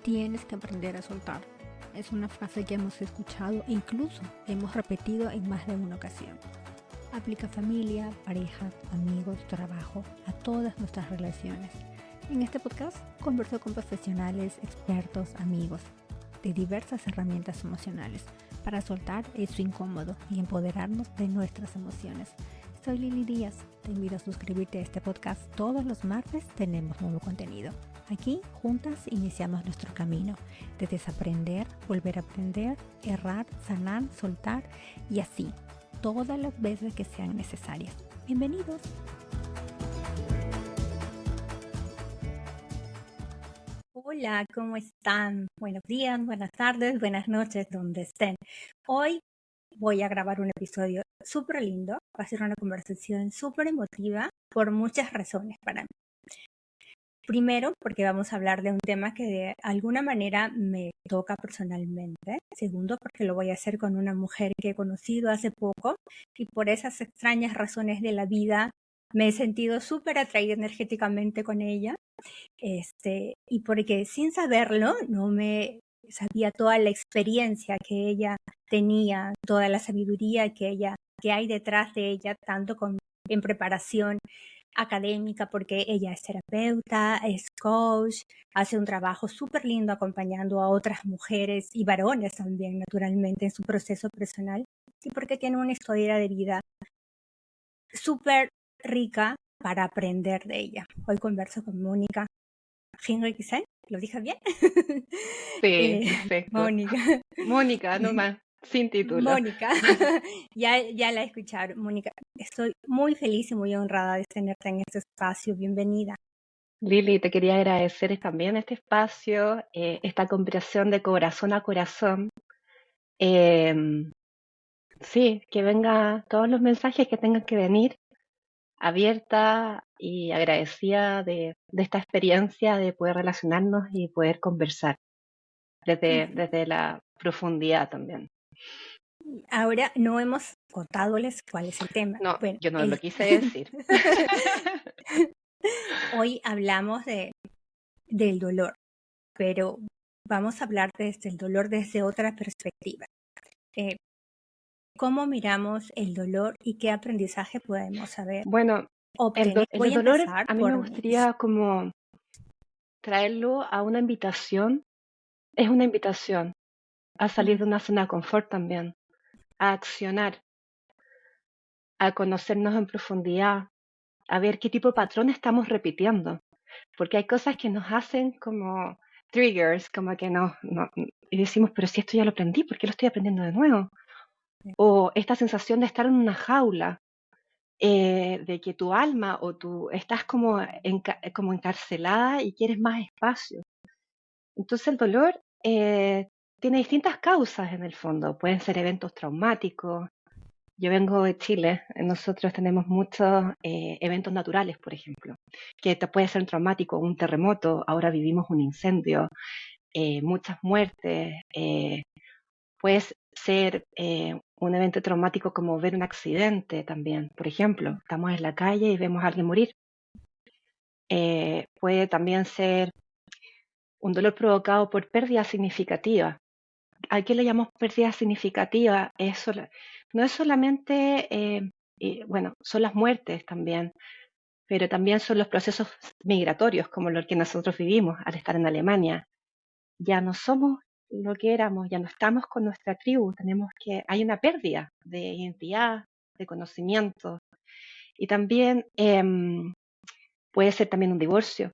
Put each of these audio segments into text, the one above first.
Tienes que aprender a soltar. Es una frase que hemos escuchado e incluso hemos repetido en más de una ocasión. Aplica a familia, pareja, amigos, trabajo, a todas nuestras relaciones. En este podcast converso con profesionales, expertos, amigos de diversas herramientas emocionales para soltar eso incómodo y empoderarnos de nuestras emociones. Soy Lili Díaz, te invito a suscribirte a este podcast. Todos los martes tenemos nuevo contenido. Aquí juntas iniciamos nuestro camino de desaprender, volver a aprender, errar, sanar, soltar y así, todas las veces que sean necesarias. Bienvenidos. Hola, ¿cómo están? Buenos días, buenas tardes, buenas noches, donde estén. Hoy voy a grabar un episodio súper lindo. Va a ser una conversación súper emotiva por muchas razones para mí. Primero, porque vamos a hablar de un tema que de alguna manera me toca personalmente. Segundo, porque lo voy a hacer con una mujer que he conocido hace poco y por esas extrañas razones de la vida me he sentido súper atraída energéticamente con ella. Y porque sin saberlo no me sabía toda la experiencia que ella tenía, toda la sabiduría que hay detrás de ella, tanto en preparación académica, porque ella es terapeuta, es coach, hace un trabajo súper lindo acompañando a otras mujeres y varones también, naturalmente, en su proceso personal, y porque tiene una historia de vida súper rica para aprender de ella. Hoy converso con Mónica Henriksen, ¿lo dije bien? Sí, perfecto. Mónica. Mónica, nomás, sin título. Mónica, ya la escucharon. Mónica, estoy muy feliz y muy honrada de tenerte en este espacio. Bienvenida. Lili, te quería agradecer también este espacio, esta conversación de corazón a corazón. Em, sí, que venga todos los mensajes que tengan que venir, abierta y agradecida de esta experiencia de poder relacionarnos y poder conversar desde la profundidad también. Ahora no hemos contándoles cuál es el tema. No, Bueno, yo no lo quise decir. hoy hablamos del dolor, pero vamos a hablar desde el dolor desde otra perspectiva. ¿Cómo miramos el dolor y qué aprendizaje podemos Bueno, obtener? el Voy a dolor empezar a mí me por mis... gustaría como traerlo a una invitación. Es una invitación a salir de una zona de confort también, a accionar, a conocernos en profundidad, a ver qué tipo de patrón estamos repitiendo, porque hay cosas que nos hacen como triggers, como que y decimos, pero si esto ya lo aprendí, ¿por qué lo estoy aprendiendo de nuevo? O esta sensación de estar en una jaula, de que tu alma o tú estás como encarcelada y quieres más espacio. Entonces el dolor tiene distintas causas en el fondo. Pueden ser eventos traumáticos. Yo vengo de Chile, nosotros tenemos muchos eventos naturales, por ejemplo, que te puede ser traumático, un terremoto, ahora vivimos un incendio, muchas muertes, puede ser un evento traumático como ver un accidente también, por ejemplo, estamos en la calle y vemos a alguien morir. Puede también ser un dolor provocado por pérdida significativa. ¿A qué le llamamos pérdida significativa? No es solamente, bueno, son las muertes también, pero también son los procesos migratorios, como los que nosotros vivimos al estar en Alemania. Ya no somos lo que éramos, ya no estamos con nuestra tribu, hay una pérdida de identidad, de conocimiento, y también puede ser también un divorcio,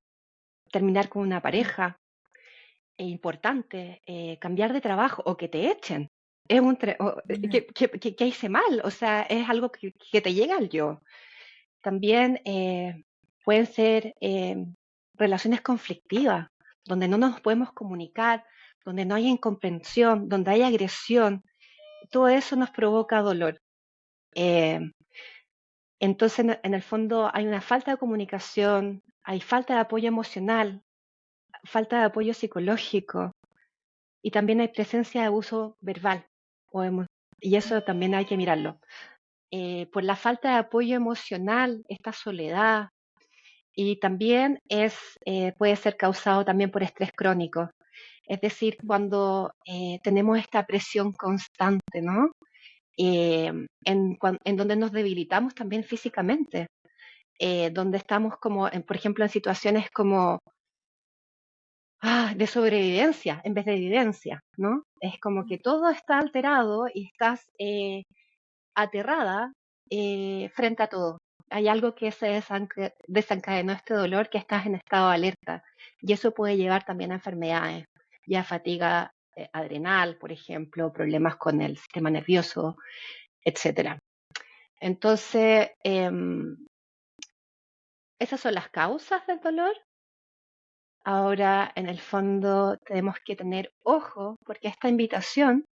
terminar con una pareja, es importante cambiar de trabajo o que te echen. Es que hice mal, o sea, es algo que te llega al yo. También pueden ser relaciones conflictivas, donde no nos podemos comunicar, donde no hay incomprensión, donde hay agresión. Todo eso nos provoca dolor. Eh, entonces, en el fondo, hay una falta de comunicación, hay falta de apoyo emocional, falta de apoyo psicológico. Y también hay presencia de abuso verbal, y eso también hay que mirarlo. Por la falta de apoyo emocional, esta soledad, y también puede ser causado también por estrés crónico. Es decir, cuando tenemos esta presión constante, ¿no? En donde nos debilitamos también físicamente, donde estamos como, por ejemplo, en situaciones como de sobrevivencia en vez de evidencia, ¿no? Es como que todo está alterado y estás aterrada frente a todo. Hay algo que se desencadenó este dolor, que estás en estado de alerta, y eso puede llevar también a enfermedades, ya fatiga adrenal, por ejemplo, problemas con el sistema nervioso, etcétera. Entonces, esas son las causas del dolor. Ahora, en el fondo, tenemos que tener ojo, porque esta invitación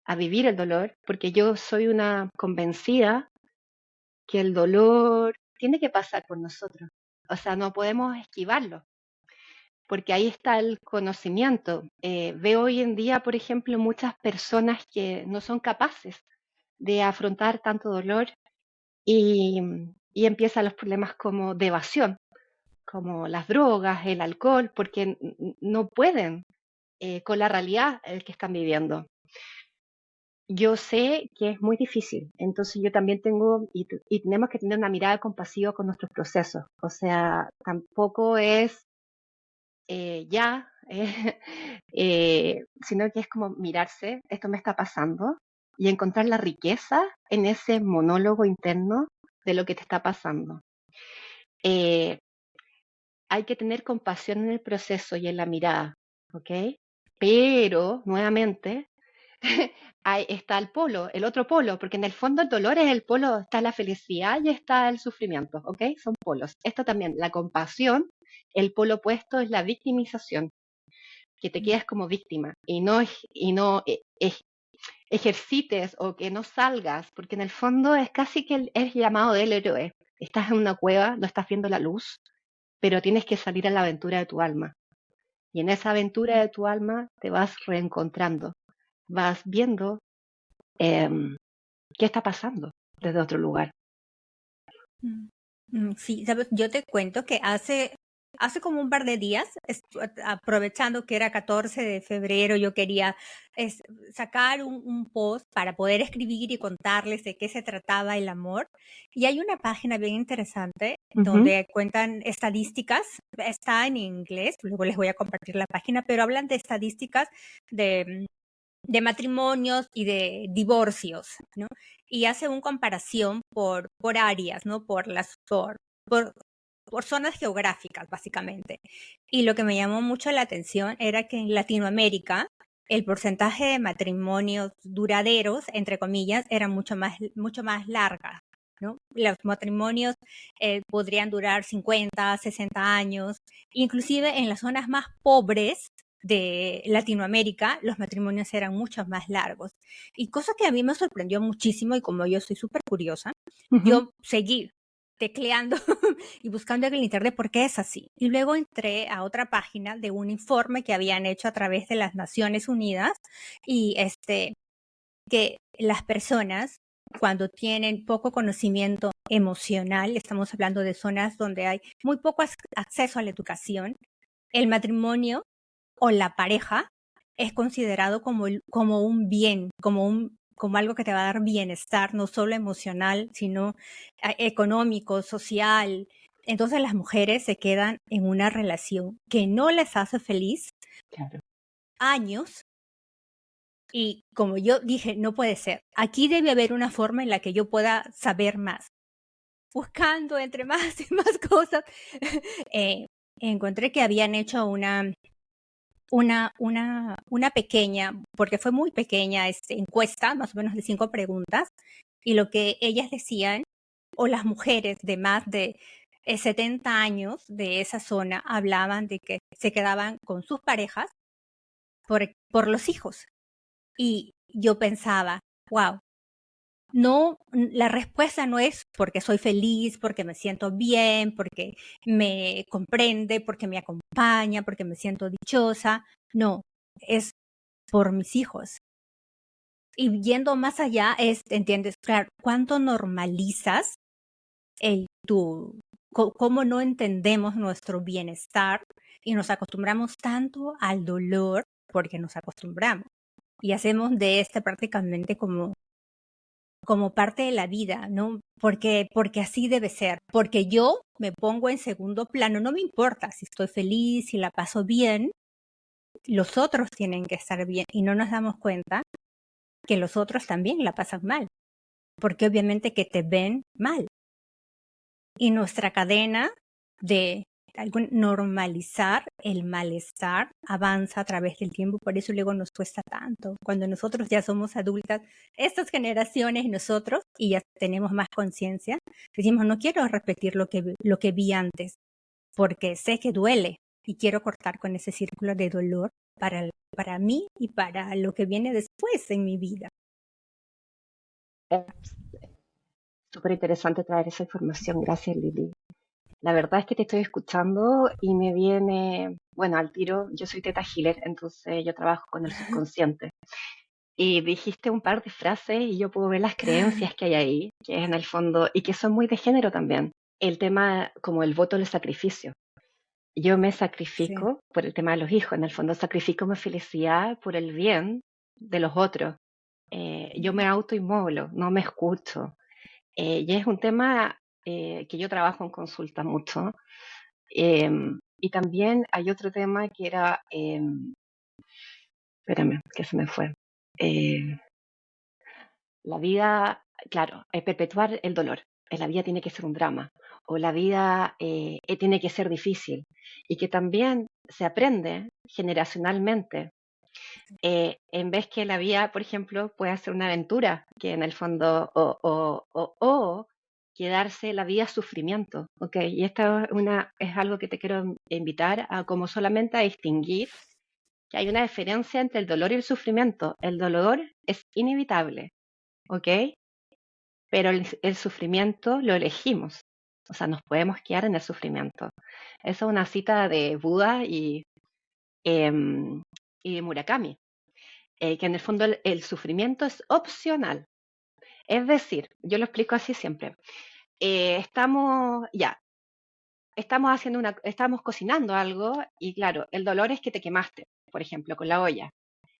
a vivir el dolor, porque yo soy una convencida que el dolor tiene que pasar por nosotros. O sea, no podemos esquivarlo, porque ahí está el conocimiento. Veo hoy en día, por ejemplo, muchas personas que no son capaces de afrontar tanto dolor y, y empiezan los problemas como de evasión, como las drogas, el alcohol, porque no pueden con la realidad que están viviendo. Yo sé que es muy difícil, entonces yo también tengo y tenemos que tener una mirada compasiva con nuestros procesos. O sea, tampoco es ya, sino que es como mirarse, esto me está pasando, y encontrar la riqueza en ese monólogo interno de lo que te está pasando. Eh, Hay que tener compasión en el proceso y en la mirada, ¿ok? Pero, nuevamente, ahí está el polo, el otro polo, porque en el fondo el dolor es el polo, está la felicidad y está el sufrimiento, ¿ok? Son polos. Esto también, la compasión, el polo opuesto es la victimización, que te quedas como víctima y no ejercites o que no salgas, porque en el fondo es casi que es llamado del héroe. Estás en una cueva, no estás viendo la luz, pero tienes que salir a la aventura de tu alma. Y en esa aventura de tu alma te vas reencontrando, vas viendo qué está pasando desde otro lugar. Sí, sabes, yo te cuento que hace como un par de días, aprovechando que era 14 de febrero, yo quería sacar un post para poder escribir y contarles de qué se trataba el amor. Y hay una página bien interesante donde cuentan estadísticas, está en inglés, luego les voy a compartir la página, pero hablan de estadísticas de matrimonios y de divorcios, ¿no? Y hace una comparación por áreas, ¿no? Por zonas geográficas, básicamente. Y lo que me llamó mucho la atención era que en Latinoamérica el porcentaje de matrimonios duraderos, entre comillas, era mucho más larga, ¿no? Los matrimonios podrían durar 50, 60 años, inclusive en las zonas más pobres de Latinoamérica, los matrimonios eran mucho más largos. Y cosa que a mí me sorprendió muchísimo, y como yo soy súper curiosa, yo seguí tecleando y buscando en el internet por qué es así. Y luego entré a otra página de un informe que habían hecho a través de las Naciones Unidas y que las personas cuando tienen poco conocimiento emocional, estamos hablando de zonas donde hay muy poco acceso a la educación, el matrimonio o la pareja es considerado como un bien, como algo que te va a dar bienestar, no solo emocional, sino económico, social. Entonces las mujeres se quedan en una relación que no les hace feliz Claro. años. Y como yo dije, no puede ser. Aquí debe haber una forma en la que yo pueda saber más. Buscando entre más y más cosas, encontré que habían hecho una pequeña, porque fue muy pequeña, encuesta, más o menos de 5 preguntas, y lo que ellas decían, o las mujeres de más de 70 años de esa zona, hablaban de que se quedaban con sus parejas por los hijos. Y yo pensaba, wow, no, la respuesta no es porque soy feliz, porque me siento bien, porque me comprende, porque me acompaña, porque me siento dichosa. No, es por mis hijos. Y yendo más allá, entiendes, claro, cuánto normalizas cómo no entendemos nuestro bienestar y nos acostumbramos tanto al dolor porque nos acostumbramos y hacemos de este prácticamente como parte de la vida, ¿no? Porque así debe ser, porque yo me pongo en segundo plano, no me importa si estoy feliz, si la paso bien, los otros tienen que estar bien y no nos damos cuenta que los otros también la pasan mal, porque obviamente que te ven mal. Y nuestra cadena de normalizar el malestar avanza a través del tiempo, por eso luego nos cuesta tanto. Cuando nosotros ya somos adultas, estas generaciones, nosotros, y ya tenemos más conciencia, decimos, no quiero repetir lo que vi antes, porque sé que duele y quiero cortar con ese círculo de dolor para mí y para lo que viene después en mi vida. Es súper interesante traer esa información. Gracias, Lili. La verdad es que te estoy escuchando y me viene, bueno, al tiro, yo soy Teta Healer, entonces yo trabajo con el subconsciente. Y dijiste un par de frases y yo puedo ver las creencias que hay ahí, que es en el fondo, y que son muy de género también. El tema como el voto del sacrificio. Yo me Sí. sacrifico por el tema de los hijos, en el fondo sacrifico mi felicidad por el bien de los otros. Yo me autoinmulo, no me escucho. Y es un tema que yo trabajo en consulta mucho. Y también hay otro tema que era, espérame, que se me fue. Eh, la vida, claro, perpetuar el dolor. La vida tiene que ser un drama o la vida tiene que ser difícil y que también se aprende generacionalmente. En vez que la vida, por ejemplo, pueda ser una aventura, que en el fondo, o quedarse la vida sufrimiento, ¿ok? Y esto es algo que te quiero invitar a como solamente a distinguir que hay una diferencia entre el dolor y el sufrimiento. El dolor es inevitable, ¿ok? Pero el sufrimiento lo elegimos. O sea, nos podemos quedar en el sufrimiento. Esa es una cita de Buda y de Murakami, que en el fondo el sufrimiento es opcional. Es decir, yo lo explico así siempre. Estamos cocinando algo y claro, el dolor es que te quemaste, por ejemplo, con la olla.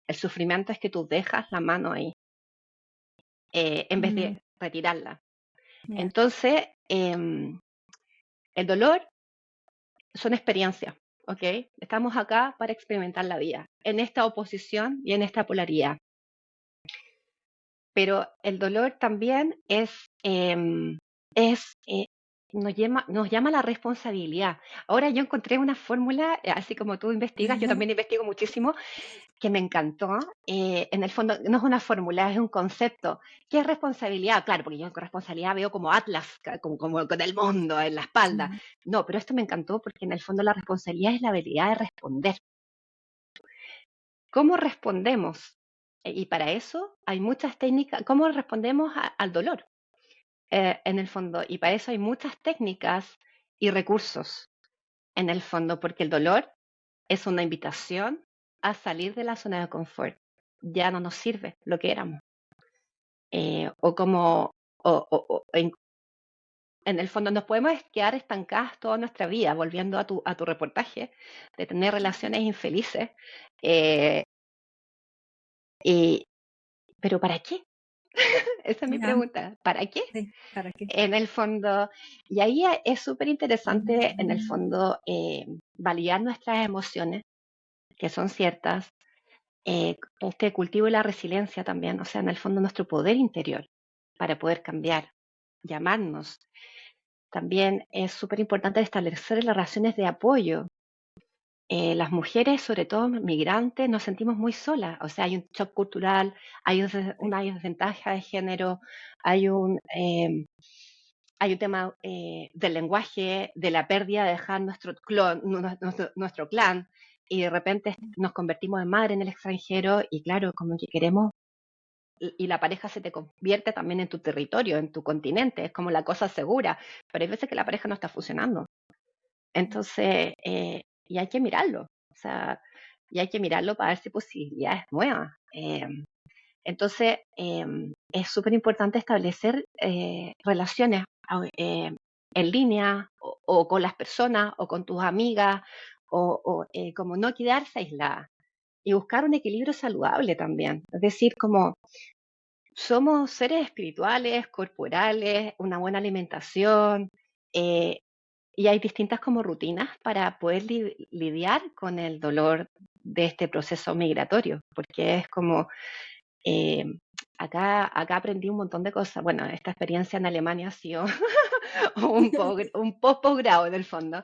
El sufrimiento es que tú dejas la mano ahí en vez Mm, de retirarla. ya. Entonces, el dolor son experiencias, ¿ok? Estamos acá para experimentar la vida, en esta oposición y en esta polaridad. Pero el dolor también es nos llama a la responsabilidad. Ahora yo encontré una fórmula, así como tú investigas, yo también investigo muchísimo, que me encantó. En el fondo no es una fórmula, es un concepto. ¿Qué es responsabilidad? Claro, porque yo con responsabilidad veo como Atlas, como con el mundo en la espalda. Ujú. No, pero esto me encantó porque en el fondo la responsabilidad es la habilidad de responder. ¿Cómo respondemos? Y para eso hay muchas técnicas. ¿Cómo respondemos al dolor? En el fondo, y para eso hay muchas técnicas y recursos, en el fondo, porque el dolor es una invitación a salir de la zona de confort. Ya no nos sirve lo que éramos. O como, o en el fondo nos podemos quedar estancadas toda nuestra vida, volviendo a tu reportaje, de tener relaciones infelices. eh, y, ¿Pero para qué? Esa es mi Ya, pregunta. ¿Para qué? sí, ¿para qué? En el fondo, y ahí es súper interesante, en el fondo, validar nuestras emociones, que son ciertas, este cultivo y la resiliencia también, o sea, en el fondo nuestro poder interior para poder cambiar, llamarnos. También es súper importante establecer las relaciones de apoyo. Las mujeres, sobre todo migrantes, nos sentimos muy solas, o sea, hay un shock cultural, Sí. una desventaja de género, hay un... hay un tema del lenguaje, de la pérdida de dejar nuestro clan, y de repente nos convertimos en madre en el extranjero, y claro, como que queremos, y la pareja se te convierte también en tu territorio, en tu continente, es como la cosa segura, pero hay veces que la pareja no está funcionando. Entonces, y hay que mirarlo, o sea, y hay que mirarlo para ver si hay posibilidades nuevas. Entonces, es súper importante establecer relaciones en línea o con las personas o con tus amigas o como no quedarse aislada. y buscar un equilibrio saludable también. Es decir, como somos seres espirituales, corporales, una buena alimentación, eh, y hay distintas como rutinas para poder lidiar con el dolor de este proceso migratorio, porque es como, eh, acá aprendí un montón de cosas. Bueno, esta experiencia en Alemania ha sido un posgrado en el fondo,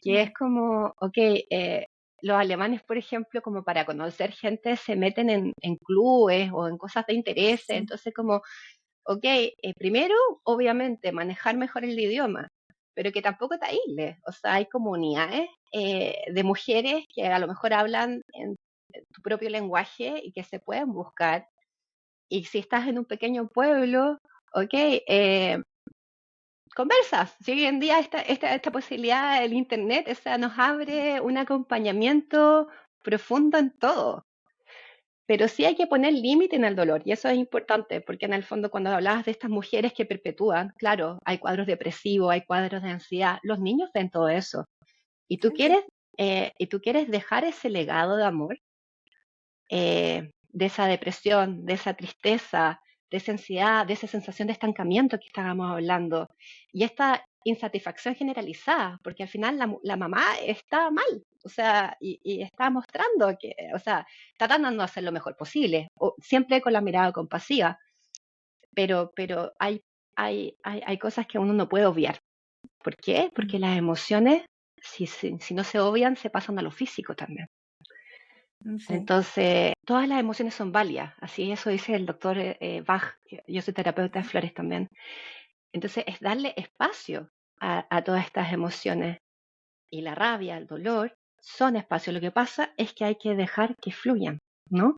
que es como, ok, los alemanes, por ejemplo, como para conocer gente, se meten en clubes o en cosas de interés, Sí, entonces como, ok, primero, obviamente, manejar mejor el idioma, pero que tampoco te aísles, o sea, hay comunidades de mujeres que a lo mejor hablan en tu propio lenguaje y que se pueden buscar, y si estás en un pequeño pueblo, ok, conversas. Si hoy en día esta posibilidad del Internet, o sea, nos abre un acompañamiento profundo en todo. Pero sí hay que poner límite en el dolor, y eso es importante, porque en el fondo cuando hablabas de estas mujeres que perpetúan, claro, hay cuadros depresivos, hay cuadros de ansiedad, los niños ven todo eso. Y tú sí, quieres, y tú quieres dejar ese legado de amor, de esa depresión, de esa tristeza, de esa ansiedad, de esa sensación de estancamiento que estábamos hablando, y esta insatisfacción generalizada, porque al final la mamá está mal, o sea, y está mostrando que, o sea, está tratando de hacer lo mejor posible, siempre con la mirada compasiva, pero hay cosas que uno no puede obviar. ¿Por qué? Porque las emociones, si no se obvian, se pasan a lo físico también. sí, Entonces, todas las emociones son válidas, así eso dice el doctor Bach, yo soy terapeuta de flores también. Entonces, es darle espacio a todas estas emociones. Y la rabia, el dolor, son espacios. Lo que pasa es que hay que dejar que fluyan, ¿no?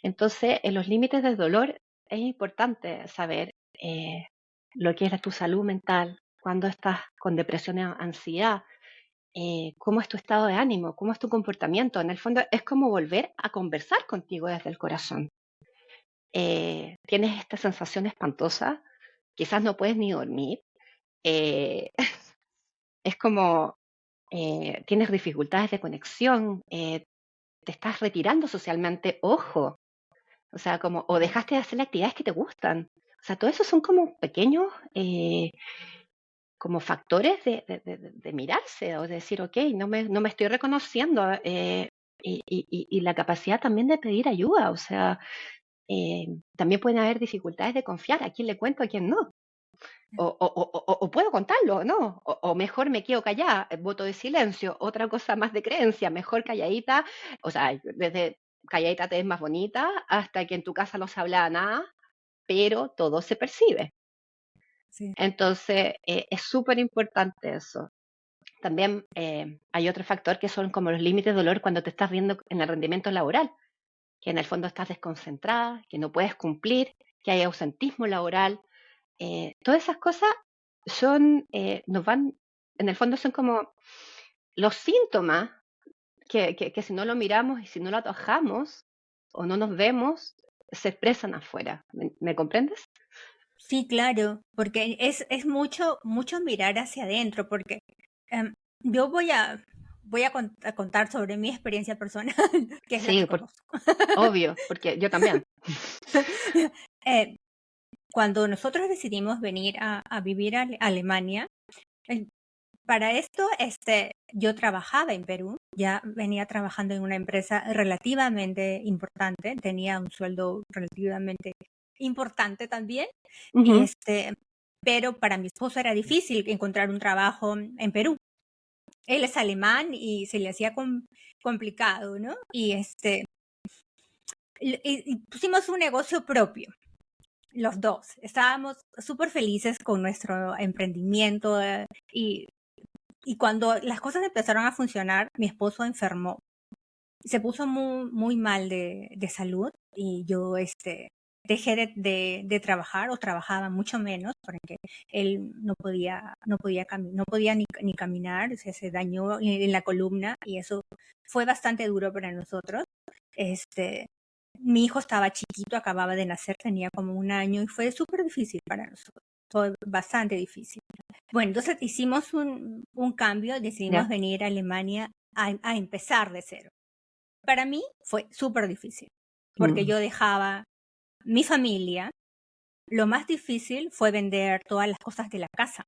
Entonces, en los límites del dolor es importante saber lo que es tu salud mental, cuando estás con depresión o ansiedad, cómo es tu estado de ánimo, cómo es tu comportamiento. En el fondo es como volver a conversar contigo desde el corazón. Tienes esta sensación espantosa, quizás no puedes ni dormir, eh, es como tienes dificultades de conexión, te estás retirando socialmente, ojo, o sea, como, o dejaste de hacer las actividades que te gustan. O sea, todo eso son como pequeños como factores de mirarse o de decir, ok, no me estoy reconociendo, y la capacidad también de pedir ayuda, o sea, también pueden haber dificultades de confiar a quién le cuento, a quién no. O puedo contarlo, ¿no? O mejor me quedo callada, voto de silencio, otra cosa más de creencia, mejor calladita, o sea, desde calladita te ves más bonita hasta que en tu casa no se habla nada, pero todo se percibe. sí, Entonces, es súper importante eso. También hay otro factor que son como los límites de dolor cuando te estás viendo en el rendimiento laboral, que en el fondo estás desconcentrada, que no puedes cumplir, que hay ausentismo laboral. Todas esas cosas nos van, en el fondo son como los síntomas que si no lo miramos y si no lo atajamos o no nos vemos, se expresan afuera. ¿Me comprendes? sí, claro, porque es mucho, mucho mirar hacia adentro, porque em, yo a contar sobre mi experiencia personal, que es la Sí, que conozco. obvio, porque yo también. Eh, Cuando nosotros decidimos venir a vivir a Alemania, eh, para esto, yo trabajaba en Perú, ya venía trabajando en una empresa relativamente importante, tenía un sueldo relativamente importante también, y Ujú. pero para mi esposo era difícil encontrar un trabajo en Perú. Él es alemán y se le hacía complicado, ¿no? Y pusimos un negocio propio. Los dos. Estábamos súper felices con nuestro emprendimiento, y cuando las cosas empezaron a funcionar, mi esposo enfermó. Se puso muy, muy mal de salud y yo dejé de trabajar o trabajaba mucho menos porque él no podía ni caminar, se dañó en la columna y eso fue bastante duro para nosotros. Este, Mi hijo estaba chiquito, acababa de nacer, tenía como un año y fue súper difícil para nosotros. Fue bastante difícil. Bueno, entonces hicimos un cambio, decidimos ¿Ya? venir a Alemania a empezar de cero. Para mí fue súper difícil, porque yo dejaba mi familia. Lo más difícil fue vender todas las cosas de la casa.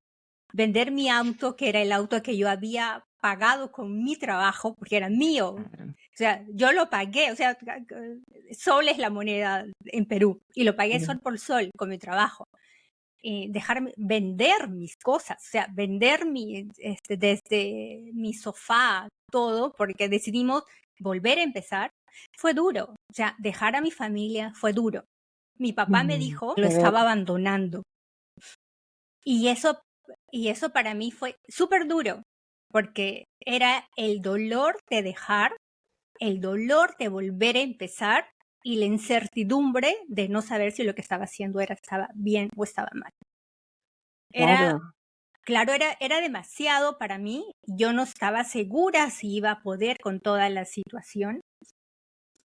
Vender mi auto, que era el auto que yo había pagado con mi trabajo, porque era mío. Claro. O sea, yo lo pagué, o sea, sol es la moneda en Perú, y lo pagué sol por sol con mi trabajo. Vender mis cosas, o sea, vender desde mi sofá, todo, porque decidimos volver a empezar, fue duro. O sea, dejar a mi familia fue duro. Mi papá me dijo que lo estaba abandonando. Y eso para mí fue súper duro, porque era el dolor de dejar, el dolor de volver a empezar y la incertidumbre de no saber si lo que estaba haciendo estaba bien o estaba mal. Era, Claro. claro, era demasiado para mí. Yo no estaba segura si iba a poder con toda la situación.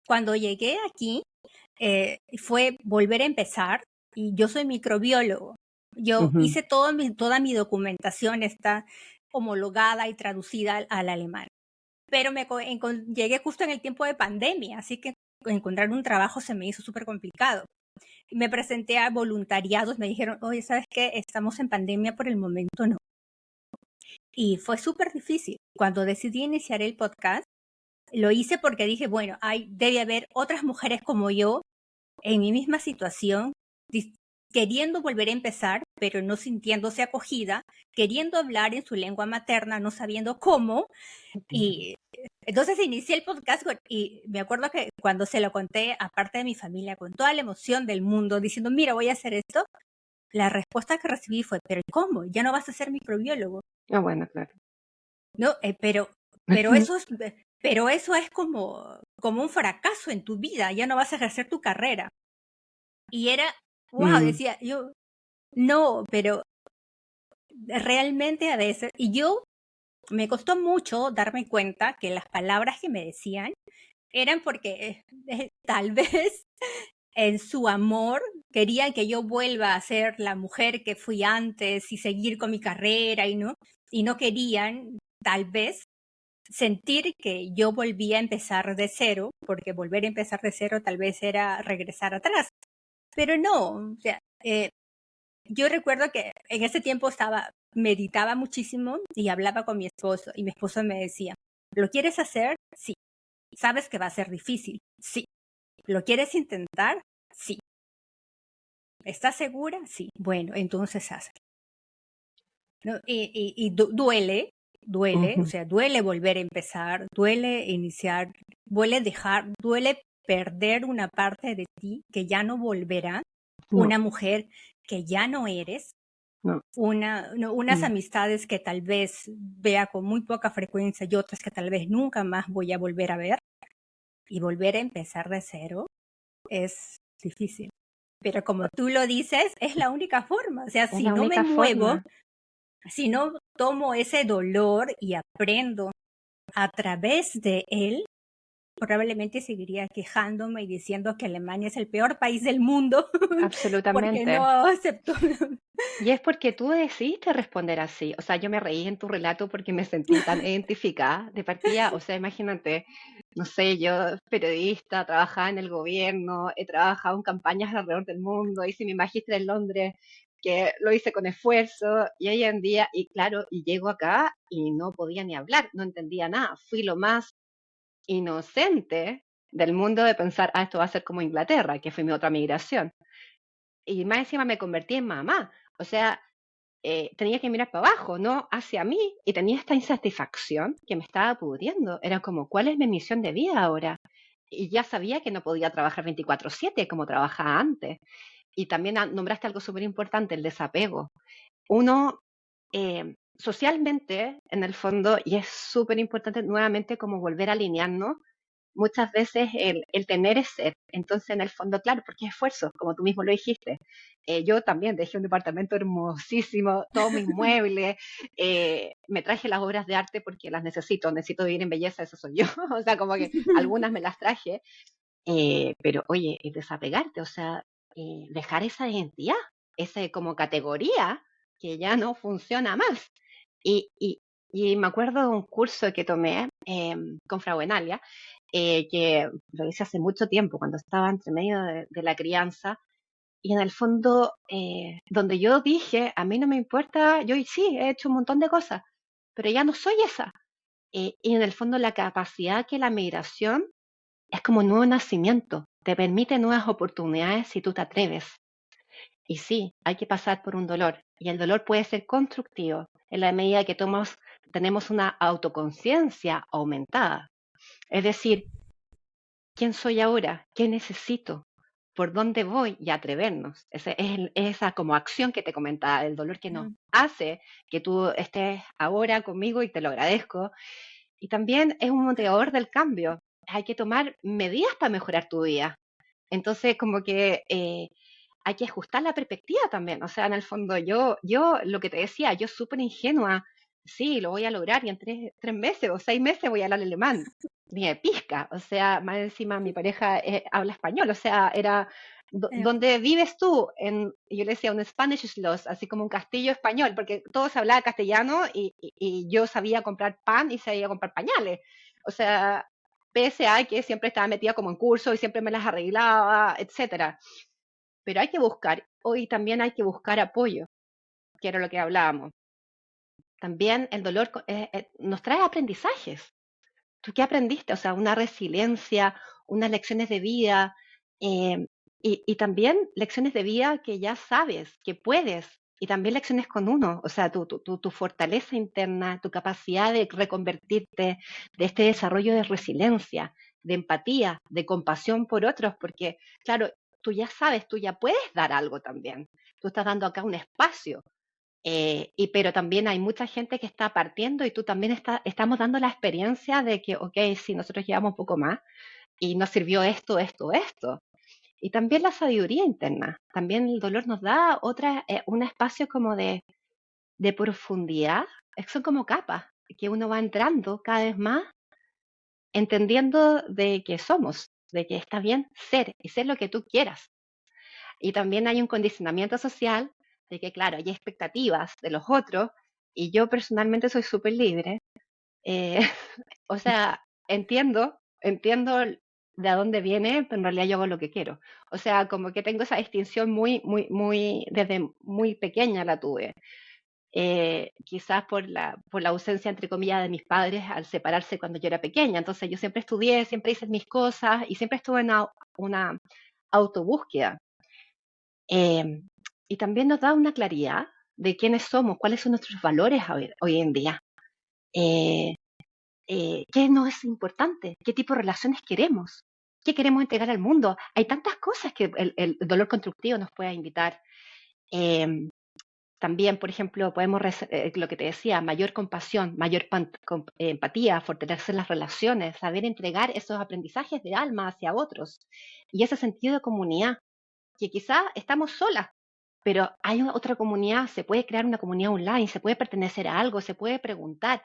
Cuando llegué aquí, fue volver a empezar, y yo soy microbiólogo. Yo hice toda mi documentación, está homologada y traducida al alemán. Pero llegué justo en el tiempo de pandemia, así que encontrar un trabajo se me hizo súper complicado. Me presenté a voluntariados, me dijeron, oye, ¿sabes qué? Estamos en pandemia, por el momento no. Y fue súper difícil. Cuando decidí iniciar el podcast, lo hice porque dije, bueno, debe haber otras mujeres como yo en mi misma situación, queriendo volver a empezar, pero no sintiéndose acogida, queriendo hablar en su lengua materna, no sabiendo cómo. Y entonces inicié el podcast y me acuerdo que cuando se lo conté a parte de mi familia, con toda la emoción del mundo, diciendo, mira, voy a hacer esto, la respuesta que recibí fue, pero ¿cómo? Ya no vas a ser microbiólogo. Ah, bueno, claro. No, pero eso es como un fracaso en tu vida, ya no vas a ejercer tu carrera. Y era, wow, decía yo, no, pero realmente a veces, y yo me costó mucho darme cuenta que las palabras que me decían eran porque tal vez en su amor querían que yo vuelva a ser la mujer que fui antes y seguir con mi carrera, y no querían tal vez sentir que yo volvía a empezar de cero, porque volver a empezar de cero tal vez era regresar atrás. Pero no, o sea, yo recuerdo que en ese tiempo meditaba muchísimo y hablaba con mi esposo, y mi esposo me decía, ¿lo quieres hacer? Sí. ¿Sabes que va a ser difícil? Sí. ¿Lo quieres intentar? Sí. ¿Estás segura? Sí. Bueno, entonces hazlo. ¿No? Y duele, o sea, duele volver a empezar, duele iniciar, duele perder una parte de ti que ya no volverá, una mujer que ya no eres, unas amistades que tal vez vea con muy poca frecuencia y otras que tal vez nunca más voy a volver a ver, y volver a empezar de cero es difícil. Pero como tú lo dices, es la única forma. O sea, Es si la no me única muevo, forma. si no tomo ese dolor y aprendo a través de él, probablemente seguiría quejándome y diciendo que Alemania es el peor país del mundo porque Absolutamente. no aceptó. Y es porque tú decidiste responder así. O sea, yo me reí en tu relato porque me sentí tan identificada de partida. O sea, imagínate, no sé, yo periodista, trabajaba en el gobierno, he trabajado en campañas alrededor del mundo, hice mi magíster en Londres, que lo hice con esfuerzo, y hoy en día, y claro, y llego acá y no podía ni hablar, no entendía nada. Fui lo más inocente del mundo de pensar, esto va a ser como Inglaterra, que fue mi otra migración. Y más encima me convertí en mamá. O sea, tenía que mirar para abajo, no hacia mí, y tenía esta insatisfacción que me estaba pudriendo. Era como, ¿cuál es mi misión de vida ahora? Y ya sabía que no podía trabajar 24/7 como trabajaba antes. Y también nombraste algo súper importante, el desapego. Uno, socialmente, en el fondo, y es súper importante nuevamente como volver a alinearnos, muchas veces el tener es ser. Entonces, en el fondo, claro, porque es esfuerzo, como tú mismo lo dijiste. Yo también dejé un departamento hermosísimo, todos mis muebles, me traje las obras de arte porque las necesito vivir en belleza, eso soy yo. O sea, como que algunas me las traje, pero oye, el desapegarte, o sea, dejar esa identidad, esa como categoría que ya no funciona más. Y, y, y me acuerdo de un curso que tomé con Frau Enalia, que lo hice hace mucho tiempo, cuando estaba entre medio de la crianza, y en el fondo, donde yo dije, a mí no me importa, yo sí, he hecho un montón de cosas, pero ya no soy esa. Y en el fondo la capacidad que la migración es como un nuevo nacimiento, te permite nuevas oportunidades si tú te atreves. Y sí, hay que pasar por un dolor, y el dolor puede ser constructivo en la medida que tenemos una autoconciencia aumentada. Es decir, ¿quién soy ahora? ¿Qué necesito? ¿Por dónde voy? Y atrevernos. Esa como acción que te comentaba, el dolor que nos Ujú. hace que tú estés ahora conmigo y te lo agradezco. Y también es un motivador del cambio. Hay que tomar medidas para mejorar tu vida. Entonces, como que hay que ajustar la perspectiva también. O sea, en el fondo, yo lo que te decía, yo súper ingenua, sí, lo voy a lograr y en 3 meses o 6 meses voy a hablar alemán. Ni de pizca. O sea, más encima mi pareja habla español. O sea, era, Eh, ¿dónde vives tú? Yo le decía un Spanish Schloss, así como un castillo español, porque todos hablaban castellano y yo sabía comprar pan y sabía comprar pañales. O sea, pese a que siempre estaba metida como en curso y siempre me las arreglaba, etcétera. Pero hay que buscar, hoy también hay que buscar apoyo, que era lo que hablábamos. También el dolor nos trae aprendizajes. ¿Tú qué aprendiste? O sea, una resiliencia, unas lecciones de vida eh, y también lecciones de vida que ya sabes, que puedes, y también lecciones con uno, o sea, tu fortaleza interna, tu capacidad de reconvertirte, de este desarrollo de resiliencia, de empatía, de compasión por otros, porque, claro, tú ya sabes, tú ya puedes dar algo también. Tú estás dando acá un espacio pero también hay mucha gente que está partiendo y tú también estamos dando la experiencia de que, ok, si nosotros llevamos un poco más y nos sirvió esto, esto, esto. Y también la sabiduría interna. También el dolor nos da un espacio como de profundidad. Son como capas que uno va entrando cada vez más, entendiendo de que somos, de que está bien ser y ser lo que tú quieras. Y también hay un condicionamiento social de que, claro, hay expectativas de los otros y yo personalmente soy súper libre. eh, o sea, entiendo de dónde viene, pero en realidad yo hago lo que quiero. O sea, como que tengo esa distinción muy, muy, muy, desde muy pequeña la tuve. Quizás por la ausencia, entre comillas, de mis padres al separarse cuando yo era pequeña. Entonces yo siempre estudié, siempre hice mis cosas y siempre estuve en una autobúsqueda. Eh, y también nos da una claridad de quiénes somos, cuáles son nuestros valores hoy en día, eh, qué nos es importante, qué tipo de relaciones queremos, qué queremos entregar al mundo. Hay tantas cosas que el dolor constructivo nos puede invitar. Eh, También, por ejemplo, podemos, lo que te decía, mayor compasión, mayor empatía, fortalecer las relaciones, saber entregar esos aprendizajes de alma hacia otros y ese sentido de comunidad, que quizás estamos solas, pero hay otra comunidad, se puede crear una comunidad online, se puede pertenecer a algo, se puede preguntar,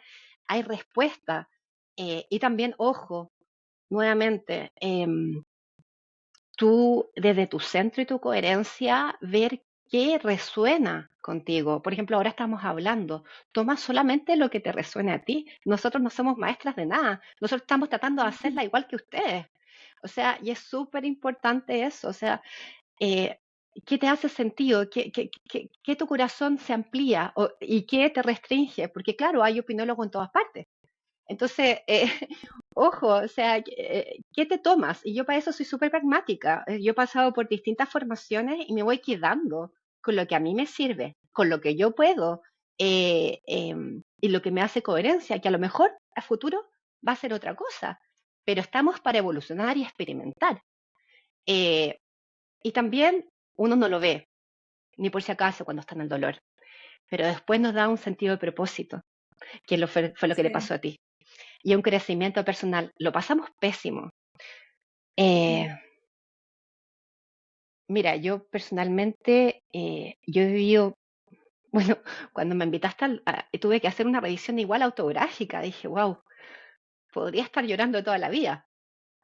hay respuesta. Y también, ojo, nuevamente, tú desde tu centro y tu coherencia, ver qué resuena contigo. Por ejemplo, ahora estamos hablando, toma solamente lo que te resuene a ti. Nosotros no somos maestras de nada, nosotros estamos tratando de hacerla igual que ustedes. O sea, y es súper importante eso, o sea, eh, ¿qué te hace sentido? ¿Qué tu corazón se amplía y qué te restringe? Porque claro, hay opinólogos en todas partes. Entonces, ojo, o sea, ¿qué te tomas? Y yo para eso soy súper pragmática. Yo he pasado por distintas formaciones y me voy quedando con lo que a mí me sirve, con lo que yo puedo y lo que me hace coherencia, que a lo mejor a futuro va a ser otra cosa, pero estamos para evolucionar y experimentar. Eh, y también uno no lo ve, ni por si acaso cuando está en el dolor, pero después nos da un sentido de propósito, que fue lo que le sí. pasó a ti, y un crecimiento personal. Lo pasamos pésimo. Eh, Mm. Mira, yo personalmente, yo he vivido, bueno, cuando me invitaste, tuve que hacer una revisión igual autográfica. Dije, wow, podría estar llorando toda la vida.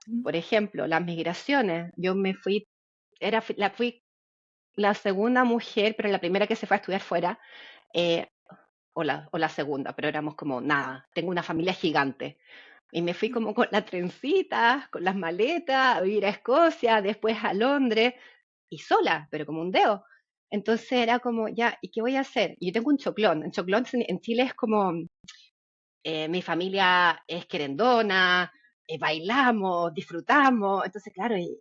Mm. Por ejemplo, las migraciones. Yo me fui, fui la segunda mujer, pero la primera que se fue a estudiar fuera. eh, o la segunda, pero éramos como nada. Tengo una familia gigante. Y me fui como con las trencitas, con las maletas, a ir a Escocia, después a Londres, y sola, pero como un dedo. Entonces era como, ya, ¿y qué voy a hacer? Y yo tengo un choclón. El choclón en Chile es como, mi familia es querendona, bailamos, disfrutamos. Entonces, claro, y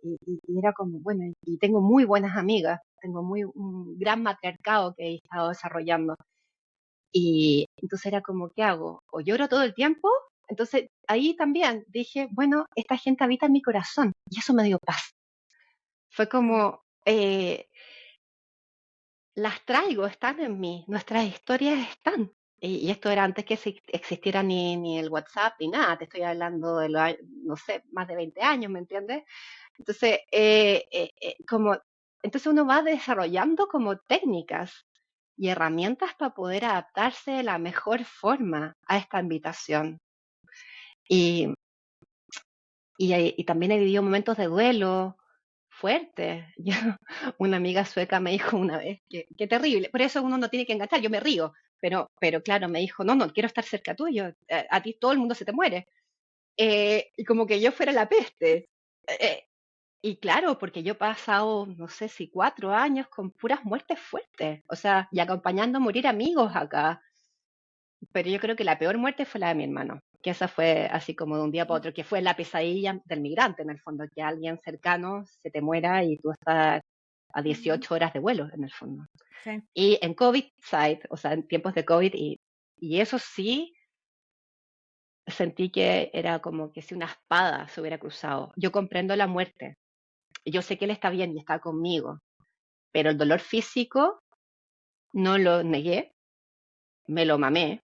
era como, bueno, y tengo muy buenas amigas, tengo un gran matriarcado que he estado desarrollando. Y entonces era como, ¿qué hago? ¿O lloro todo el tiempo? Entonces ahí también dije, bueno, esta gente habita en mi corazón y eso me dio paz. Fue Ah, como, las traigo, están en mí, nuestras historias están. Y esto era antes que existiera ni el WhatsApp ni nada, te estoy hablando de los, no sé, más de 20 años, ¿me entiendes? Entonces, entonces uno va desarrollando como técnicas y herramientas para poder adaptarse de la mejor forma a esta invitación. Y, y también he vivido momentos de duelo fuertes. Una amiga sueca me dijo una vez que terrible, por eso uno no tiene que enganchar, yo me río, pero claro, me dijo, no, no quiero estar cerca tuyo, a ti todo el mundo se te muere. Y como que yo fuera la peste. Eh, y claro, porque yo he pasado, no sé si 4 años con puras muertes fuertes, o sea, y acompañando a morir amigos acá. Pero yo creo que la peor muerte fue la de mi hermano, que esa fue así como de un día para otro, que fue la pesadilla del migrante en el fondo, que alguien cercano se te muera y tú estás a ujú, 18 horas de vuelo en el fondo. sí, Y en COVID side, o sea, en tiempos de COVID, y eso sí sentí que era como que si una espada se hubiera cruzado. Yo comprendo la muerte, yo sé que él está bien y está conmigo, pero el dolor físico no lo negué, me lo mamé,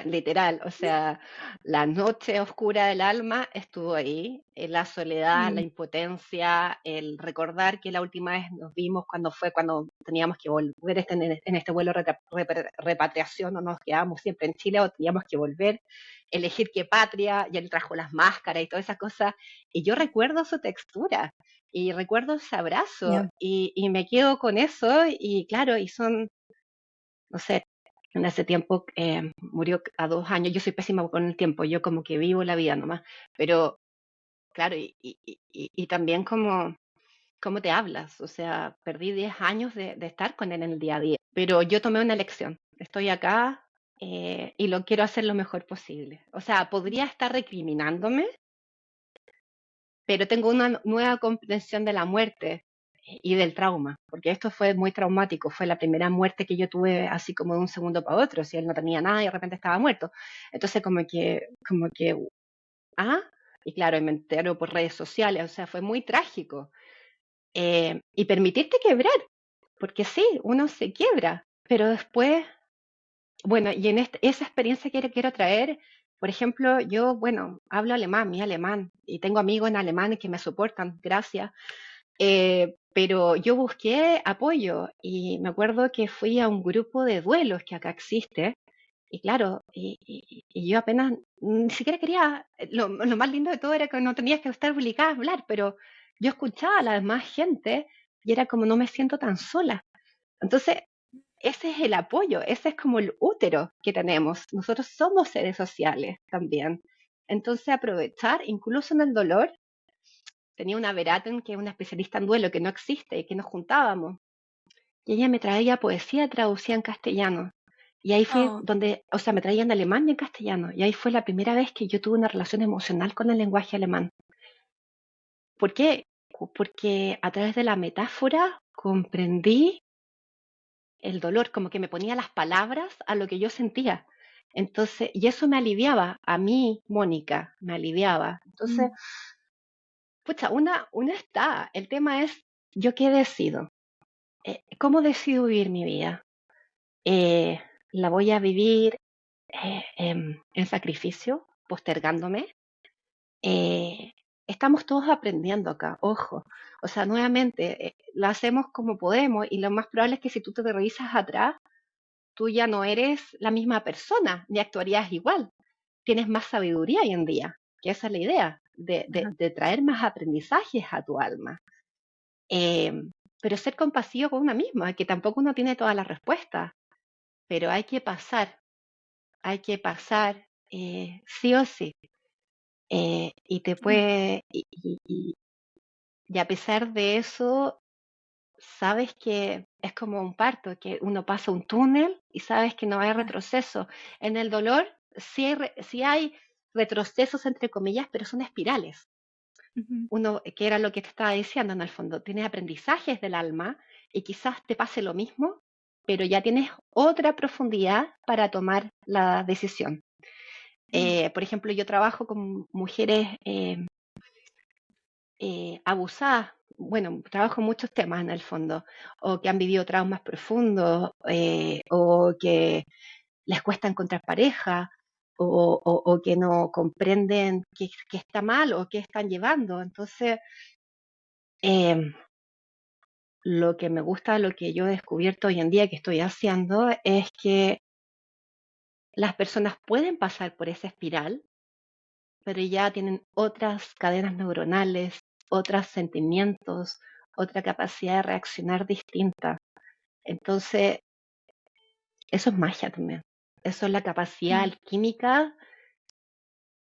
literal, o sea, la noche oscura del alma estuvo ahí, la soledad, la mm, impotencia, el recordar que la última vez nos vimos cuando teníamos que volver en este vuelo de repatriación, o nos quedábamos siempre en Chile o teníamos que volver, elegir qué patria, y él trajo las máscaras y todas esas cosas, y yo recuerdo su textura. Y recuerdo ese abrazo ya, y me quedo con eso y claro, y son, no sé, en ese tiempo murió a 2 años. Yo soy pésima con el tiempo, yo como que vivo la vida nomás. Pero claro, y también cómo te hablas. O sea, perdí 10 años de estar con él en el día a día. Pero yo tomé una elección. Estoy acá y lo quiero hacer lo mejor posible. O sea, podría estar recriminándome, pero tengo una nueva comprensión de la muerte y del trauma, porque esto fue muy traumático, fue la primera muerte que yo tuve así como de un segundo para otro, si él no tenía nada y de repente estaba muerto. Entonces como que, ah, y claro, y me entero por redes sociales, o sea, fue muy trágico. Y permitirte quebrar, porque sí, uno se quiebra, pero después, bueno, y en esa experiencia que quiero traer, por ejemplo, yo, bueno, hablo alemán, mi alemán, y tengo amigos en alemán que me soportan, gracias. Pero yo busqué apoyo y me acuerdo que fui a un grupo de duelos que acá existe. Y claro, y yo apenas, ni siquiera quería, lo más lindo de todo era que no tenías que estar obligada a hablar, pero yo escuchaba a la demás gente y era como no me siento tan sola. Entonces, ese es el apoyo, ese es como el útero que tenemos. Nosotros somos seres sociales también. Entonces, aprovechar, incluso en el dolor, tenía una Veraten que es una especialista en duelo que no existe y que nos juntábamos. Y ella me traía poesía traducida en castellano. Y ahí fue oh, donde, o sea, me traían de alemán y en castellano. Y ahí fue la primera vez que yo tuve una relación emocional con el lenguaje alemán. ¿Por qué? Porque a través de la metáfora comprendí el dolor, como que me ponía las palabras a lo que yo sentía. Entonces, y eso me aliviaba, a mí, Mónica, me aliviaba. Entonces, mm, pucha, una está. El tema es, ¿yo qué decido? ¿Cómo decido vivir mi vida? Eh, ¿La voy a vivir en sacrificio, postergándome? Eh, Estamos todos aprendiendo acá, ojo. O sea, nuevamente, lo hacemos como podemos y lo más probable es que si tú te revisas atrás, tú ya no eres la misma persona, ni actuarías igual. Tienes más sabiduría hoy en día, que esa es la idea, de, de- ajá, de traer más aprendizajes a tu alma. Eh, pero ser compasivo con una misma, que tampoco uno tiene todas las respuestas, pero hay que pasar sí o sí. y te puede, y a pesar de eso, sabes que es como un parto, que uno pasa un túnel y sabes que no hay Ah, retroceso. En el dolor sí hay retrocesos, entre comillas, pero son espirales. ujú, Uno, que era lo que te estaba diciendo en el fondo, tienes aprendizajes del alma y quizás te pase lo mismo, pero ya tienes otra profundidad para tomar la decisión. mm, Por ejemplo, yo trabajo con mujeres abusadas, bueno, trabajo en muchos temas en el fondo, o que han vivido traumas profundos, o que les cuesta encontrar pareja, o que no comprenden qué está mal o qué están llevando. Entonces, eh, lo que me gusta, lo que yo he descubierto hoy en día que estoy haciendo, es que las personas pueden pasar por esa espiral, pero ya tienen otras cadenas neuronales, otros sentimientos, otra capacidad de reaccionar distinta. Entonces, eso es magia también. Eso es la capacidad mm, alquímica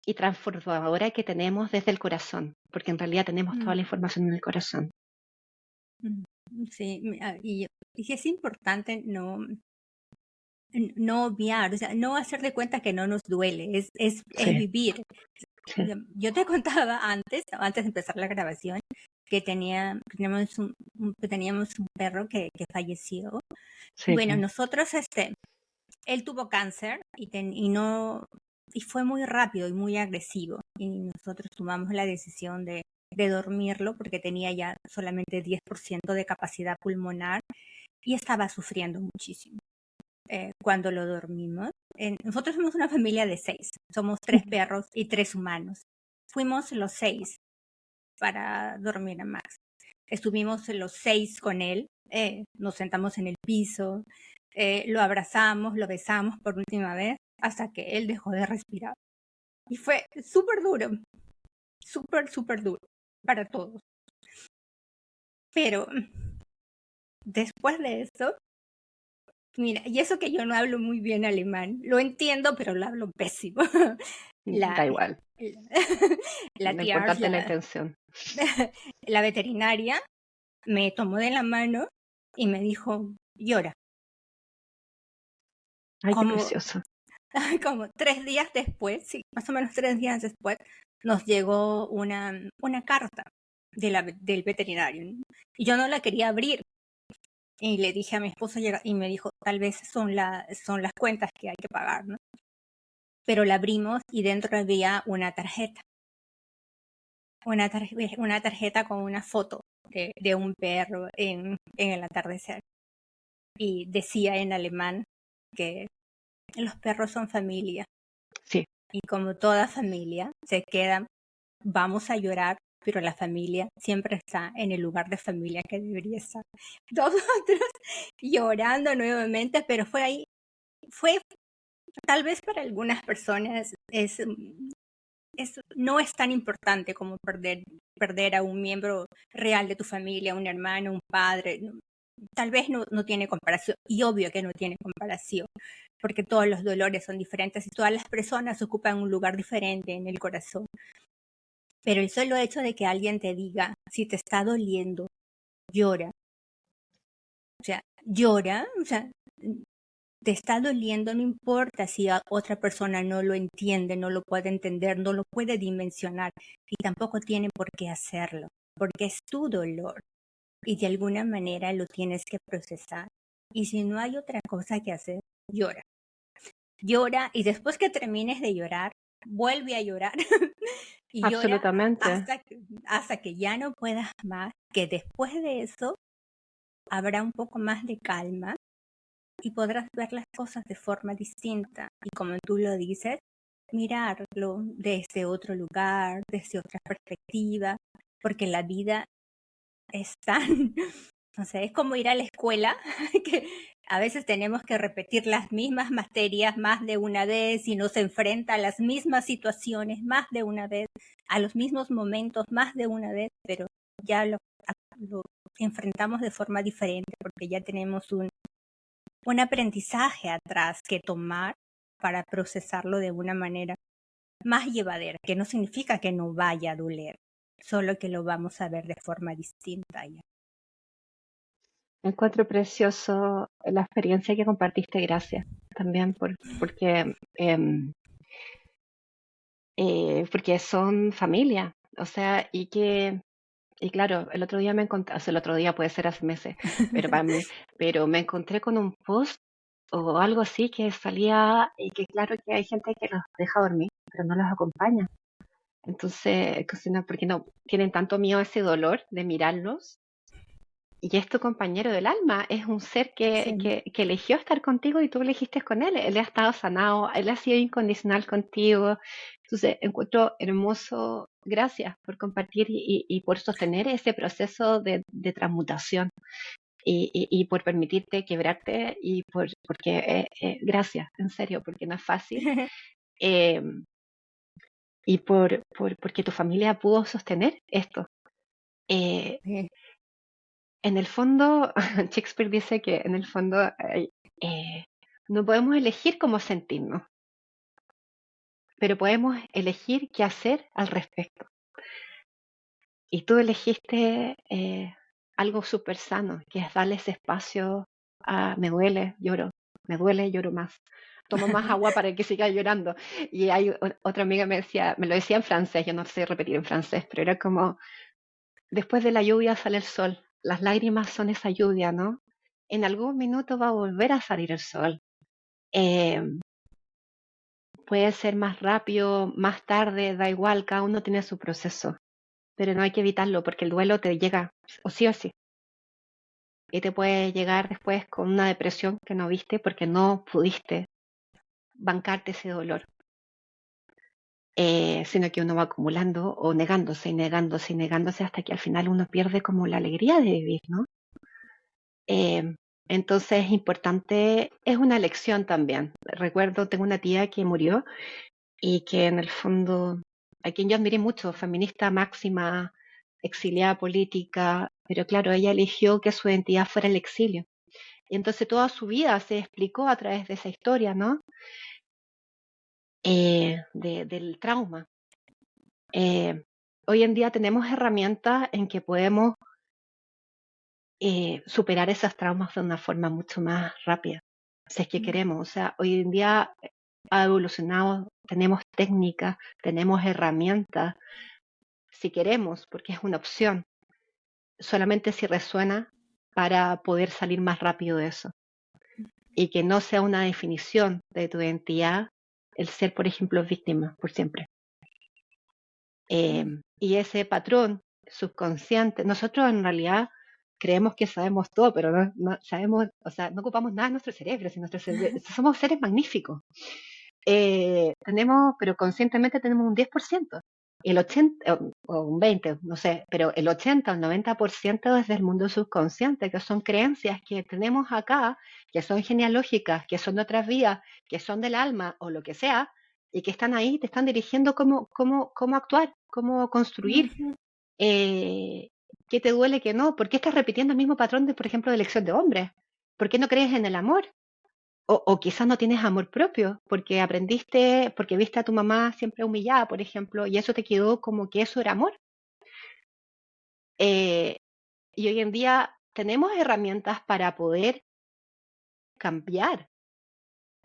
y transformadora que tenemos desde el corazón, porque en realidad tenemos toda mm, la información en el corazón. mm. Sí, y sí es importante no obviar, o sea, no hacer de cuenta que no nos duele, es Sí, vivir. sí, Yo te contaba antes de empezar la grabación, que teníamos un perro que falleció. sí, Bueno, nosotros, él tuvo cáncer y fue muy rápido y muy agresivo. Y nosotros tomamos la decisión de dormirlo porque tenía ya solamente 10% de capacidad pulmonar y estaba sufriendo muchísimo. Cuando lo dormimos, nosotros somos una familia de 6, somos 3 perros y 3 humanos. Fuimos los 6 para dormir a Max. Estuvimos los 6 con él, nos sentamos en el piso, lo abrazamos, lo besamos por última vez hasta que él dejó de respirar. Y fue súper duro, súper, súper duro para todos. Pero después de eso, mira, y eso que yo no hablo muy bien alemán, lo entiendo, pero lo hablo pésimo. da La, igual. la, la Lo Tiars, importante es la intención. la veterinaria, me tomó de la mano y me dijo, llora. Ay, qué Como, precioso. como 3 días después, sí, más o menos 3 días después, nos llegó una carta del veterinario, ¿no? Y yo no la quería abrir. Y le dije a mi esposo y me dijo, tal vez son las cuentas que hay que pagar, ¿no? Pero la abrimos y dentro había una tarjeta con una foto de un perro en el atardecer. Y decía en alemán que los perros son familia. Sí, Y como toda familia, se quedan, vamos a llorar, pero la familia siempre está en el lugar de familia que debería estar. Nosotros llorando nuevamente, pero fue tal vez para algunas personas no es tan importante como perder a un miembro real de tu familia, un hermano, un padre. Tal vez no tiene comparación, y obvio que no tiene comparación, porque todos los dolores son diferentes y todas las personas ocupan un lugar diferente en el corazón. Pero el solo hecho de que alguien te diga, si te está doliendo, llora, o sea, te está doliendo, no importa si a otra persona no lo entiende, no lo puede entender, no lo puede dimensionar y tampoco tiene por qué hacerlo, porque es tu dolor y de alguna manera lo tienes que procesar. Y si no hay otra cosa que hacer, llora. Llora y después que termines de llorar, vuelve a llorar y llora absolutamente. hasta que ya no puedas más, que después de eso habrá un poco más de calma y podrás ver las cosas de forma distinta. Y como tú lo dices, mirarlo desde otro lugar, desde otra perspectiva, porque la vida es tan, no sé, es como ir a la escuela, que a veces tenemos que repetir las mismas materias más de una vez y nos enfrenta a las mismas situaciones más de una vez, a los mismos momentos más de una vez, pero ya lo enfrentamos de forma diferente porque ya tenemos un aprendizaje atrás que tomar para procesarlo de una manera más llevadera, que no significa que no vaya a doler, solo que lo vamos a ver de forma distinta ya. Encuentro precioso la experiencia que compartiste, gracias también porque son familia, o sea, y claro, el otro día me encontré, o sea, el otro día puede ser hace meses, pero para mí, pero me encontré con un post o algo así que salía, y que claro que hay gente que los deja dormir, pero no los acompaña. Entonces, porque no tienen tanto miedo a ese dolor de mirarlos. Y es tu compañero del alma, es un ser Sí. que eligió estar contigo y tú elegiste con él. Él ha estado sanado, él ha sido incondicional contigo. Entonces, encuentro hermoso, gracias por compartir y por sostener ese proceso de transmutación y por permitirte quebrarte porque, gracias, en serio, porque no es fácil. eh, porque tu familia pudo sostener esto. Eh, Sí. En el fondo, Shakespeare dice que en el fondo no podemos elegir cómo sentirnos, pero podemos elegir qué hacer al respecto. Y tú elegiste algo súper sano, que es darle ese espacio a me duele, lloro más. Tomo más agua para que siga llorando. Y hay otra amiga me lo decía en francés, yo no sé repetir en francés, pero era como, después de la lluvia sale el sol. Las lágrimas son esa lluvia, ¿no? En algún minuto va a volver a salir el sol. Eh, Puede ser más rápido, más tarde, da igual, cada uno tiene su proceso. Pero no hay que evitarlo porque el duelo te llega o sí o sí. Y te puede llegar después con una depresión que no viste porque no pudiste bancarte ese dolor. Sino que uno va acumulando o negándose y negándose y negándose hasta que al final uno pierde como la alegría de vivir, ¿no? Eh, entonces es importante, es una lección también. Recuerdo, tengo una tía que murió y que en el fondo, a quien yo admiré mucho, feminista máxima, exiliada política, pero claro, ella eligió que su identidad fuera el exilio. Y entonces toda su vida se explicó a través de esa historia, ¿no? Del trauma. Hoy en día tenemos herramientas en que podemos superar esos traumas de una forma mucho más rápida, si es que queremos. O sea, hoy en día ha evolucionado, tenemos técnicas, tenemos herramientas, si queremos, porque es una opción, solamente si resuena para poder salir más rápido de eso. Y que no sea una definición de tu identidad el ser, por ejemplo, víctima por siempre. Y ese patrón subconsciente, nosotros en realidad creemos que sabemos todo, pero no sabemos, o sea, no ocupamos nada en nuestro cerebro, si somos seres magníficos. Pero conscientemente tenemos un 10%, el 80 o un 20, no sé, pero el 80 o el 90% es del mundo subconsciente, que son creencias que tenemos acá, que son genealógicas, que son de otras vías, que son del alma o lo que sea, y que están ahí, te están dirigiendo cómo actuar, cómo construir, eh, qué te duele, qué no, por qué estás repitiendo el mismo patrón de, por ejemplo, de elección de hombres, por qué no crees en el amor, o quizás no tienes amor propio, porque aprendiste, porque viste a tu mamá siempre humillada, por ejemplo, y eso te quedó como que eso era amor. Eh, y hoy en día tenemos herramientas para poder cambiar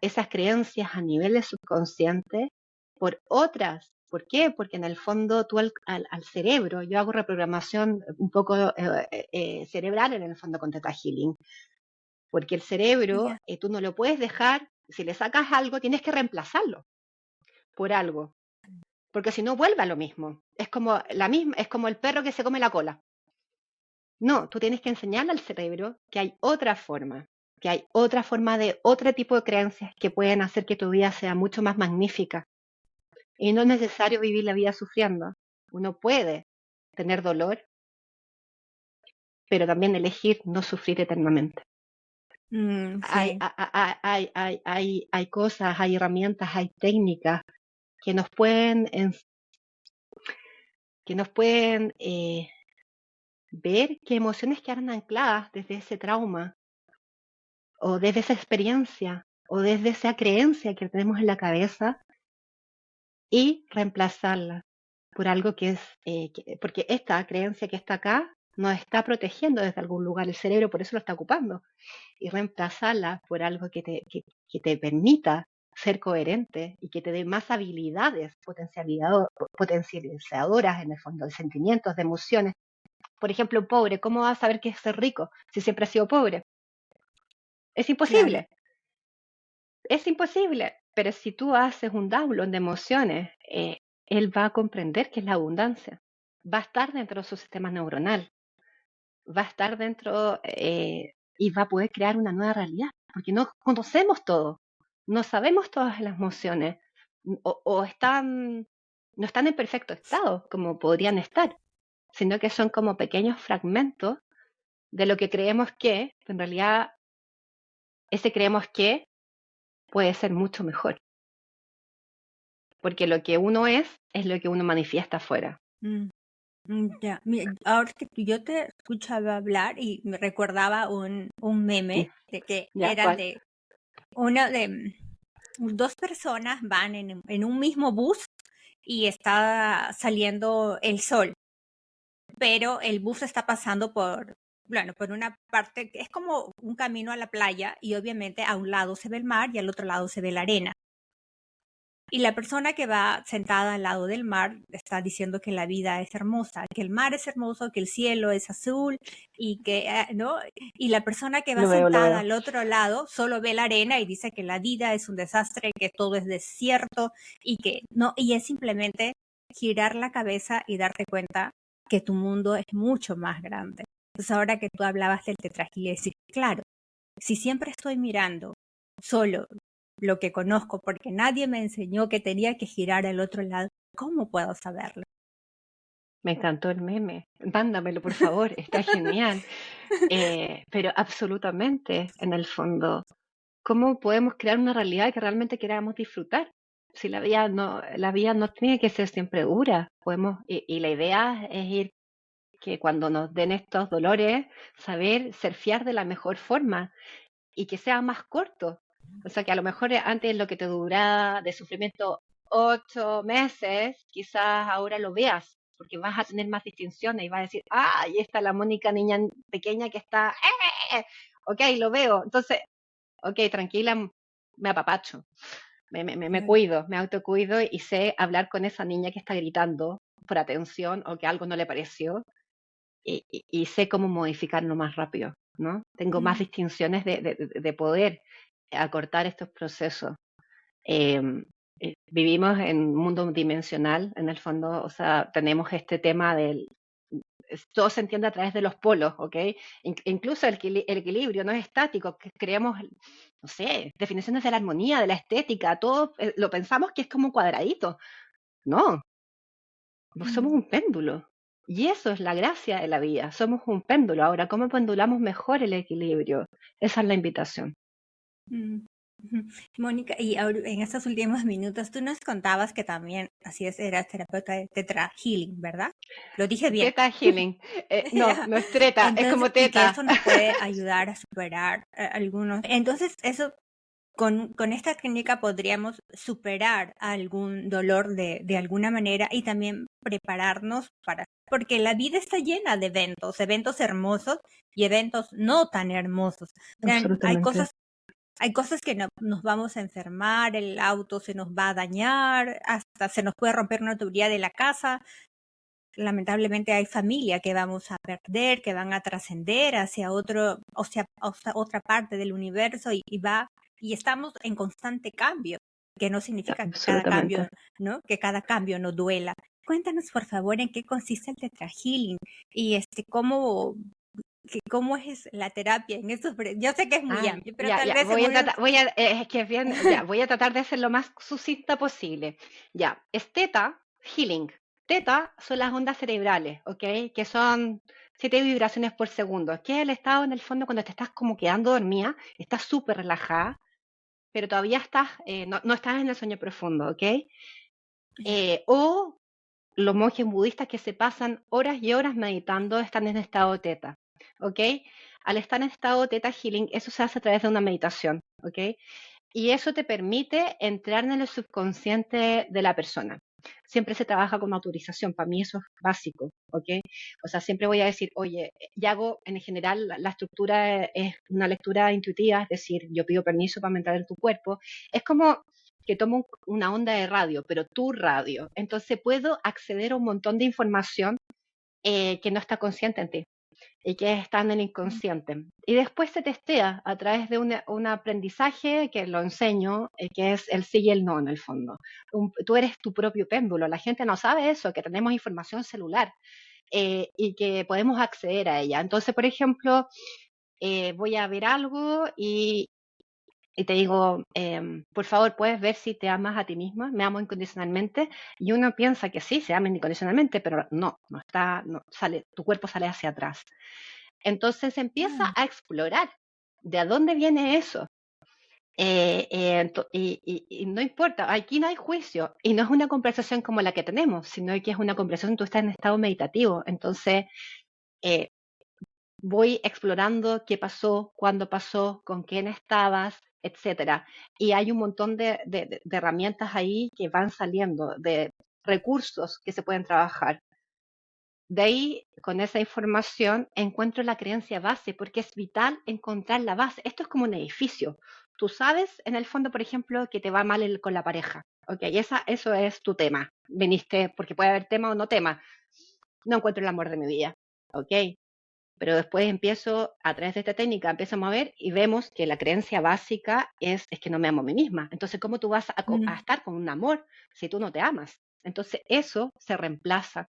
esas creencias a niveles subconscientes por otras. ¿Por qué? Porque en el fondo tú al cerebro, yo hago reprogramación un poco cerebral en el fondo con Theta Healing, porque el cerebro Ya. tú no lo puedes dejar, si le sacas algo tienes que reemplazarlo por algo, porque si no vuelve a lo mismo. Es como el perro que se come la cola. No, tú tienes que enseñarle al cerebro que hay otra forma de otro tipo de creencias que pueden hacer que tu vida sea mucho más magnífica. Y no es necesario vivir la vida sufriendo. Uno puede tener dolor, pero también elegir no sufrir eternamente. Hay, Sí. hay cosas, hay herramientas, hay técnicas que nos pueden, que nos pueden ver qué emociones quedaron ancladas desde ese trauma o desde esa experiencia o desde esa creencia que tenemos en la cabeza y reemplazarla por algo que es, porque esta creencia que está acá nos está protegiendo desde algún lugar, el cerebro por eso lo está ocupando, y reemplazarla por algo que te permita ser coherente y que te dé más habilidades potencializadoras en el fondo, de sentimientos, de emociones. Por ejemplo, un pobre, ¿cómo va a saber qué es ser rico si siempre ha sido pobre? Es Claro. imposible, es imposible. Pero si tú haces un download de emociones, él va a comprender qué es la abundancia. Va a estar dentro de su sistema neuronal, va a estar dentro y va a poder crear una nueva realidad, porque no conocemos todo, no sabemos todas las emociones, o están, no están en perfecto estado como podrían estar, sino que son como pequeños fragmentos de lo que creemos que, en realidad, ese creemos que puede ser mucho mejor, porque lo que uno es lo que uno manifiesta afuera. Mm, ya. Ahora que yo te escuchaba hablar y me recordaba un Mm, meme de que ¿Ya? eran ¿Cuál? de una de dos personas van en un mismo bus y está saliendo el sol, pero el bus está pasando bueno, por una parte que es como un camino a la playa y obviamente a un lado se ve el mar y al otro lado se ve la arena. Y la persona que va sentada al lado del mar está diciendo que la vida es hermosa, que el mar es hermoso, que el cielo es azul y que, ¿no? Y la persona que va Lo sentada veo. al otro lado solo ve la arena y dice que la vida es un desastre, que todo es desierto y que no, y es simplemente girar la cabeza y darte cuenta que tu mundo es mucho más grande. Entonces ahora que tú hablabas del tetragil, decir, claro, si siempre estoy mirando solo lo que conozco porque nadie me enseñó que tenía que girar al otro lado, ¿cómo puedo saberlo? Me encantó el meme. Mándamelo, por favor. Está genial. Pero absolutamente, en el fondo, ¿cómo podemos crear una realidad que realmente queramos disfrutar? Si la vida no tiene que ser siempre dura. Y la idea es ir que cuando nos den estos dolores, saber surfear de la mejor forma y que sea más corto. O sea, que a lo mejor antes lo que te duraba de sufrimiento 8 meses, quizás ahora lo veas, porque vas a tener más distinciones y vas a decir, ah, ahí está la Mónica niña pequeña que está, ok, lo veo. Entonces, ok, tranquila, me apapacho, me cuido, me autocuido y sé hablar con esa niña que está gritando por atención o que algo no le pareció y sé cómo modificarlo más rápido, ¿no? Tengo más Mm, distinciones de poder acortar estos procesos. Eh, Vivimos en un mundo dimensional, en el fondo, o sea, tenemos este tema todo se entiende a través de los polos, ¿ok? Incluso el equilibrio no es estático, que creemos, no sé, definiciones de la armonía, de la estética, todo lo pensamos que es como un cuadradito. No, somos mm, un péndulo. Y eso es la gracia de la vida, somos un péndulo. Ahora, ¿cómo pendulamos mejor el equilibrio? Esa es la invitación. mm, ujú. Mónica, y en estos últimos minutos tú nos contabas que también, así es, eras terapeuta de Tetra Healing, ¿verdad? Lo dije bien. Teta healing. No, Ya. no es treta, es Entonces, como y que teta. eso nos puede ayudar a superar algunos. Entonces, eso con esta técnica podríamos superar algún dolor de alguna manera y también prepararnos porque la vida está llena de eventos, eventos hermosos y eventos no tan hermosos. Absolutamente. Hay cosas que nos vamos a enfermar, el auto se nos va a dañar, hasta se nos puede romper una tubería de la casa. Lamentablemente hay familia que vamos a perder, que van a trascender hacia otra parte del universo y estamos en constante cambio, que no significa que cada cambio, Absolutamente. ¿no? Que cada cambio no duela. Cuéntanos, por favor, en qué consiste el Tetra Healing y cómo es la terapia en estos, yo sé que es muy Ay, amplio, pero ya, tal ya, vez en unos, es que es bien, ya, voy a tratar de ser lo más sucinta posible. Ya, es teta healing. Teta son las ondas cerebrales, ¿ok? Que son 7 vibraciones por segundo, que es el estado en el fondo cuando te estás como quedando dormida, estás súper relajada, pero todavía no estás en el sueño profundo, ¿ok? O los monjes budistas que se pasan horas y horas meditando están en estado teta, ¿ok? Al estar en estado teta healing, eso se hace a través de una meditación, ¿ok? y eso te permite entrar en el subconsciente de la persona. Siempre se trabaja con autorización, para mí eso es básico, ¿ok? O sea, siempre voy a decir, oye, ya hago, en general, la estructura es una lectura intuitiva, es decir, yo pido permiso para entrar en tu cuerpo. Es como que tomo una onda de radio, pero tu radio. Entonces puedo acceder a un montón de información que no está consciente en ti y que está en el inconsciente. Y después se testea a través de un aprendizaje que lo enseño, que es el sí y el no en el fondo. Tú eres tu propio péndulo, la gente no sabe eso, que tenemos información celular y que podemos acceder a ella. Entonces, por ejemplo, voy a ver algo y te digo, por favor, ¿puedes ver si te amas a ti misma? ¿Me amo incondicionalmente? Y uno piensa que sí, se ama incondicionalmente, pero no está, no, sale, tu cuerpo sale hacia atrás. Entonces empieza Ah, a explorar de dónde viene eso. Y no importa, aquí no hay juicio y no es una conversación como la que tenemos, sino que es una conversación, tú estás en estado meditativo. Entonces eh, voy explorando qué pasó, cuándo pasó, con quién estabas, etcétera. Y hay un montón de herramientas ahí que van saliendo, de recursos que se pueden trabajar. De ahí, con esa información, encuentro la creencia base, porque es vital encontrar la base. Esto es como un edificio. Tú sabes, en el fondo, por ejemplo, que te va mal con la pareja. Ok, eso es tu tema. Viniste, porque puede haber tema o no tema. No encuentro el amor de mi vida. Ok, pero después empiezo, a través de esta técnica, empezamos a ver y vemos que la creencia básica es que no me amo a mí misma. Entonces, ¿cómo tú vas a mm, estar con un amor si tú no te amas? Entonces, eso se reemplaza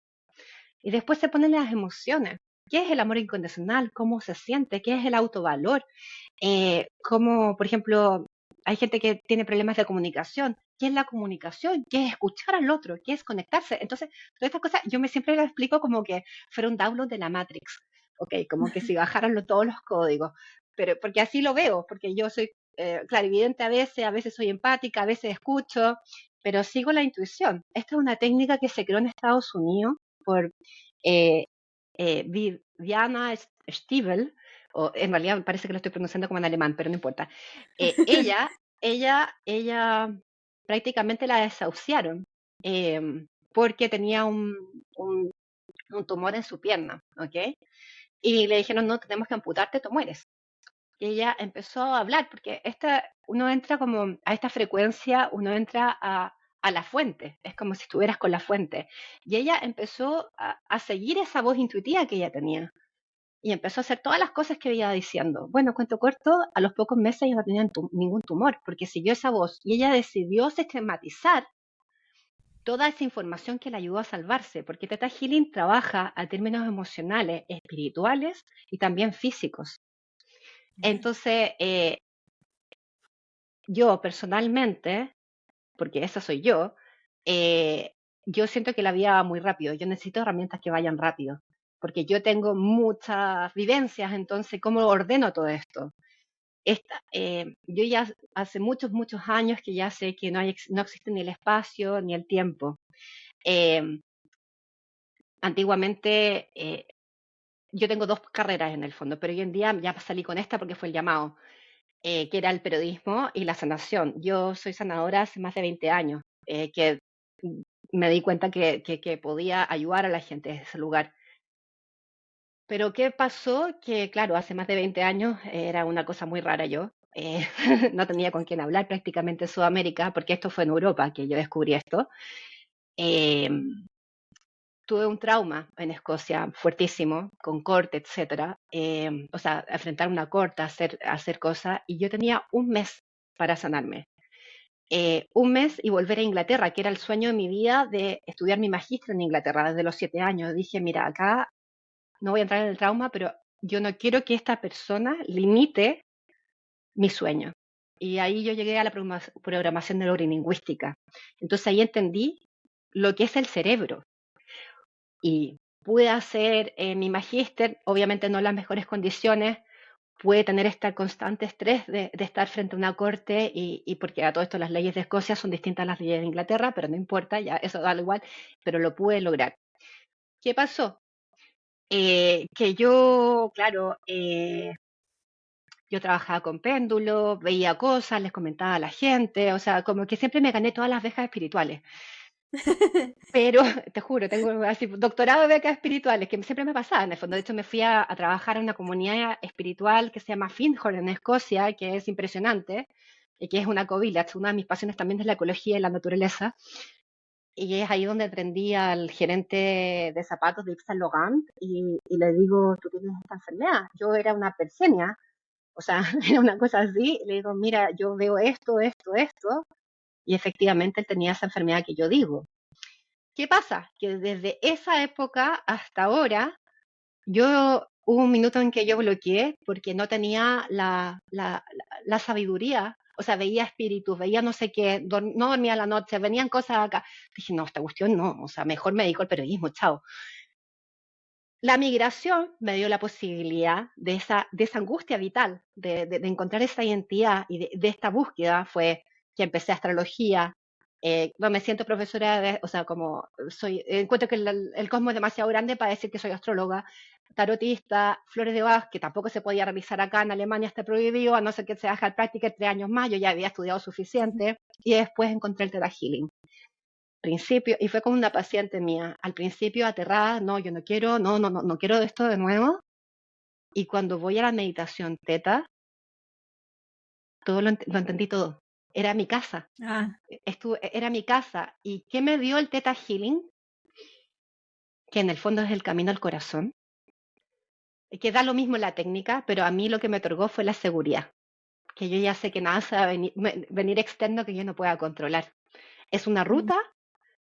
y después se ponen las emociones. ¿Qué es el amor incondicional? ¿Cómo se siente? ¿Qué es el autovalor? ¿Cómo, por ejemplo, hay gente que tiene problemas de comunicación? ¿Qué es la comunicación? ¿Qué es escuchar al otro? ¿Qué es conectarse? Entonces, todas estas cosas yo siempre las explico como que fuera un download de la Matrix. Ok, como que si bajaran todos los códigos. Pero porque así lo veo, porque yo soy clarividente a veces soy empática, a veces escucho, pero sigo la intuición. Esta es una técnica que se creó en Estados Unidos por eh, Viviana Stiebel, o en realidad me parece que lo estoy pronunciando como en alemán, pero no importa. Ella prácticamente la desahuciaron porque tenía un tumor en su pierna, ¿ok? Y le dijeron, no, tenemos que amputarte, tú mueres. Y ella empezó a hablar, porque uno entra como a esta frecuencia, uno entra a la fuente, es como si estuvieras con la fuente. Y ella empezó a seguir esa voz intuitiva que ella tenía. Y empezó a hacer todas las cosas que iba diciendo. Bueno, cuento corto, a los pocos meses ya no tenía ningún tumor, porque siguió esa voz y ella decidió sistematizar toda esa información que le ayudó a salvarse, porque Teta Healing trabaja a términos emocionales, espirituales y también físicos. Entonces, yo personalmente, porque esa soy eh, yo siento que la vida va muy rápido. Yo necesito herramientas que vayan rápido, porque yo tengo muchas vivencias, entonces, ¿cómo ordeno todo esto? Yo ya hace muchos años que ya sé que no existe ni el espacio ni el tiempo. Eh, Antiguamente, yo tengo dos carreras en el fondo, pero hoy en día ya salí con esta porque fue el llamado, que era el periodismo y la sanación. Yo soy sanadora hace más de 20 años, que me di cuenta que podía ayudar a la gente desde ese lugar. Pero ¿qué pasó? Que claro, hace más de 20 años era una cosa muy rara yo. No tenía con quién hablar prácticamente en Sudamérica, porque esto fue en Europa que yo descubrí esto. Eh, Tuve un trauma en Escocia fuertísimo, con corte, etcétera. O sea, enfrentar una corte, hacer cosas, y yo tenía un mes para sanarme. Un mes y volver a Inglaterra, que era el sueño de mi vida de estudiar mi magíster en Inglaterra desde los 7 años. Dije, mira, acá no voy a entrar en el trauma, pero yo no quiero que esta persona limite mi sueño. Y ahí yo llegué a la programación neurolingüística. Entonces ahí entendí lo que es el cerebro. Y pude hacer mi magíster, obviamente no en las mejores condiciones, pude tener este constante estrés de estar frente a una corte y porque a todo esto las leyes de Escocia son distintas a las leyes de Inglaterra, pero no importa, ya eso da igual, pero lo pude lograr. ¿Qué pasó? Que yo, claro, Yo trabajaba con péndulos, veía cosas, les comentaba a la gente, o sea, como que siempre me gané todas las becas espirituales. Pero, te juro, tengo así doctorado de becas espirituales, que siempre me pasaba, en el fondo. De hecho, me fui a trabajar a una comunidad espiritual que se llama Findhorn en Escocia, que es impresionante, y que es una co-village. Una de mis pasiones también es la ecología y la naturaleza. Y es ahí donde aprendí al gerente de zapatos de Yves Saint Laurent y le digo, tú tienes esta enfermedad. Yo era una persenia, o sea, era una cosa así. Y le digo, mira, yo veo esto, esto, esto. Y efectivamente él tenía esa enfermedad que yo digo. ¿Qué pasa? Que desde esa época hasta ahora, hubo un minuto en que yo bloqueé porque no tenía la sabiduría. O sea, veía espíritus, veía no sé qué, no dormía la noche, venían cosas acá. Dije, no, esta cuestión no, o sea, mejor me dedico al periodismo, chao. La migración me dio la posibilidad de esa angustia vital, de encontrar esa identidad y de esta búsqueda fue que empecé astrología. No me siento profesora, o sea, como encuentro que el cosmos es demasiado grande para decir que soy astróloga, tarotista, flores de Bach, que tampoco se podía realizar acá en Alemania, está prohibido, a no ser que se haga práctica 3 años más, yo ya había estudiado suficiente, y después encontré el Theta Healing principio, y fue con una paciente mía, al principio aterrada, no, yo no quiero, no, no, no, no quiero esto de nuevo, y cuando voy a la meditación teta, todo lo entendí todo, era mi casa, Ah, era mi casa, y ¿qué me dio el Theta Healing? Que en el fondo es el camino al corazón, que da lo mismo la técnica, pero a mí lo que me otorgó fue la seguridad, que yo ya sé que nada se va a venir externo que yo no pueda controlar. Es una mm, ruta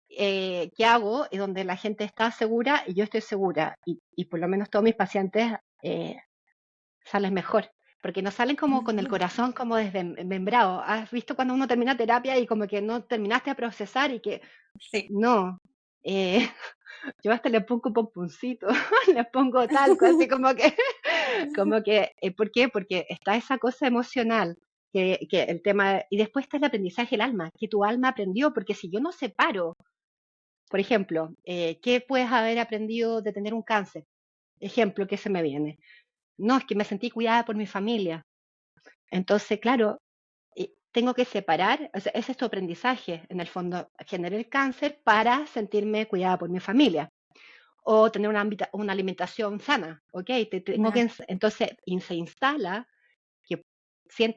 que hago y donde la gente está segura y yo estoy segura y por lo menos todos mis pacientes salen mejor, porque no salen como con el corazón como desmembrado. ¿Has visto cuando uno termina terapia y como que no terminaste de procesar y que sí. no? eh, yo hasta le pongo pomponcito, le pongo talco, así como que, ¿por qué? Porque está esa cosa emocional, que el tema, y después está el aprendizaje del alma, que tu alma aprendió, porque si yo no separo, por ejemplo, ¿qué puedes haber aprendido de tener un cáncer? Ejemplo que se me viene. No, es que me sentí cuidada por mi familia. Entonces, claro, tengo que separar, o sea, ese es tu aprendizaje, en el fondo, generé el cáncer para sentirme cuidada por mi familia o tener una alimentación sana, ¿ok? Tengo Ah, que, entonces, se instala que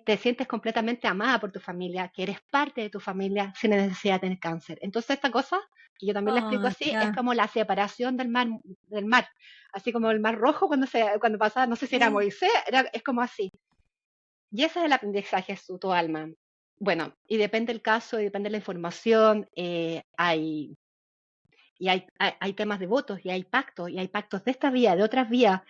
te sientes completamente amada por tu familia, que eres parte de tu familia sin necesidad de tener cáncer. Entonces, esta cosa, que yo también la explico oh, así, es ya, como la separación del mar, así como el mar rojo cuando pasaba, no sé si era sí. Moisés, es como así. Y ese es el aprendizaje, es tu alma. Bueno, y depende del caso, y depende de la información, hay temas de votos, y hay pactos de esta vía, de otras vías.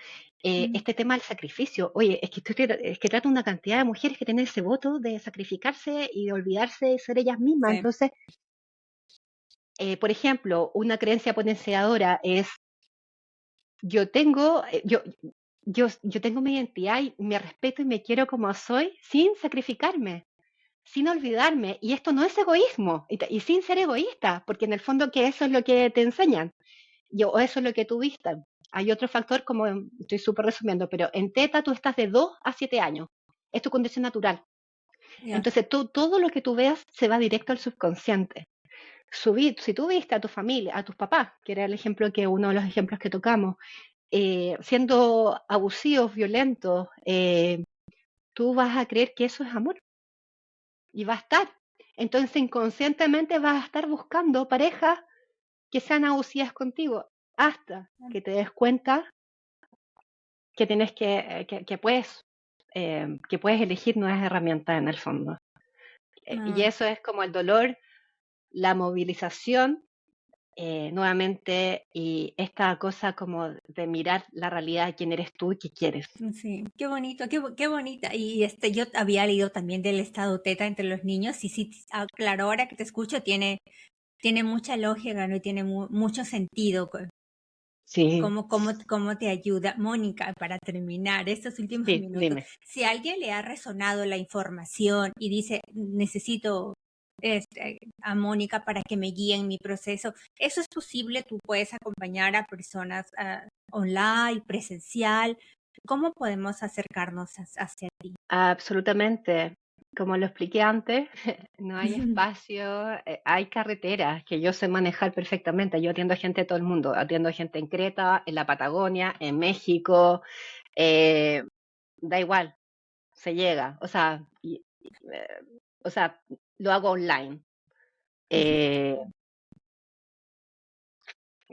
Mm, Este tema del sacrificio, oye, es que trata una cantidad de mujeres que tienen ese voto de sacrificarse y de olvidarse de ser ellas mismas. sí. Entonces, por ejemplo, una creencia potenciadora es, yo tengo, yo tengo mi identidad y me respeto y me quiero como soy sin sacrificarme, sin olvidarme. Y esto no es egoísmo, y sin ser egoísta, porque en el fondo que eso es lo que te enseñan. O eso es lo que tú viste. Hay otro factor, como estoy súper resumiendo, pero en teta tú estás de 2 a 7 años. Es tu condición natural. Ya. Entonces todo lo que tú veas se va directo al subconsciente. Si tú viste a tu familia, a tus papás, que era el ejemplo que uno de los ejemplos que tocamos, siendo abusivos, violentos, tú vas a creer que eso es amor y va a estar. Entonces inconscientemente vas a estar buscando parejas que sean abusivas contigo hasta que te des cuenta que tienes que puedes elegir nuevas herramientas en el fondo. Y Ah, eso es como el dolor, la movilización, nuevamente, y esta cosa como de mirar la realidad, quién eres tú y qué quieres. sí, qué bonito, qué bonita. Y yo había leído también del estado teta entre los niños y sí, claro, ahora que te escucho tiene mucha lógica, ¿no? Y tiene mucho sentido. Sí, ¿Cómo te ayuda? Mónica, para terminar estos últimos sí, minutos, dime. si a alguien le ha resonado la información y dice, necesito a Mónica para que me guíe en mi proceso, ¿eso es posible? ¿Tú puedes acompañar a personas online, presencial? ¿Cómo podemos acercarnos hacia ti? Absolutamente. Como lo expliqué antes, no hay espacio, hay carreteras que yo sé manejar perfectamente. Yo atiendo a gente de todo el mundo, atiendo a gente en Creta, en la Patagonia, en México, eh, da igual, se llega. O sea, lo hago online. Eh,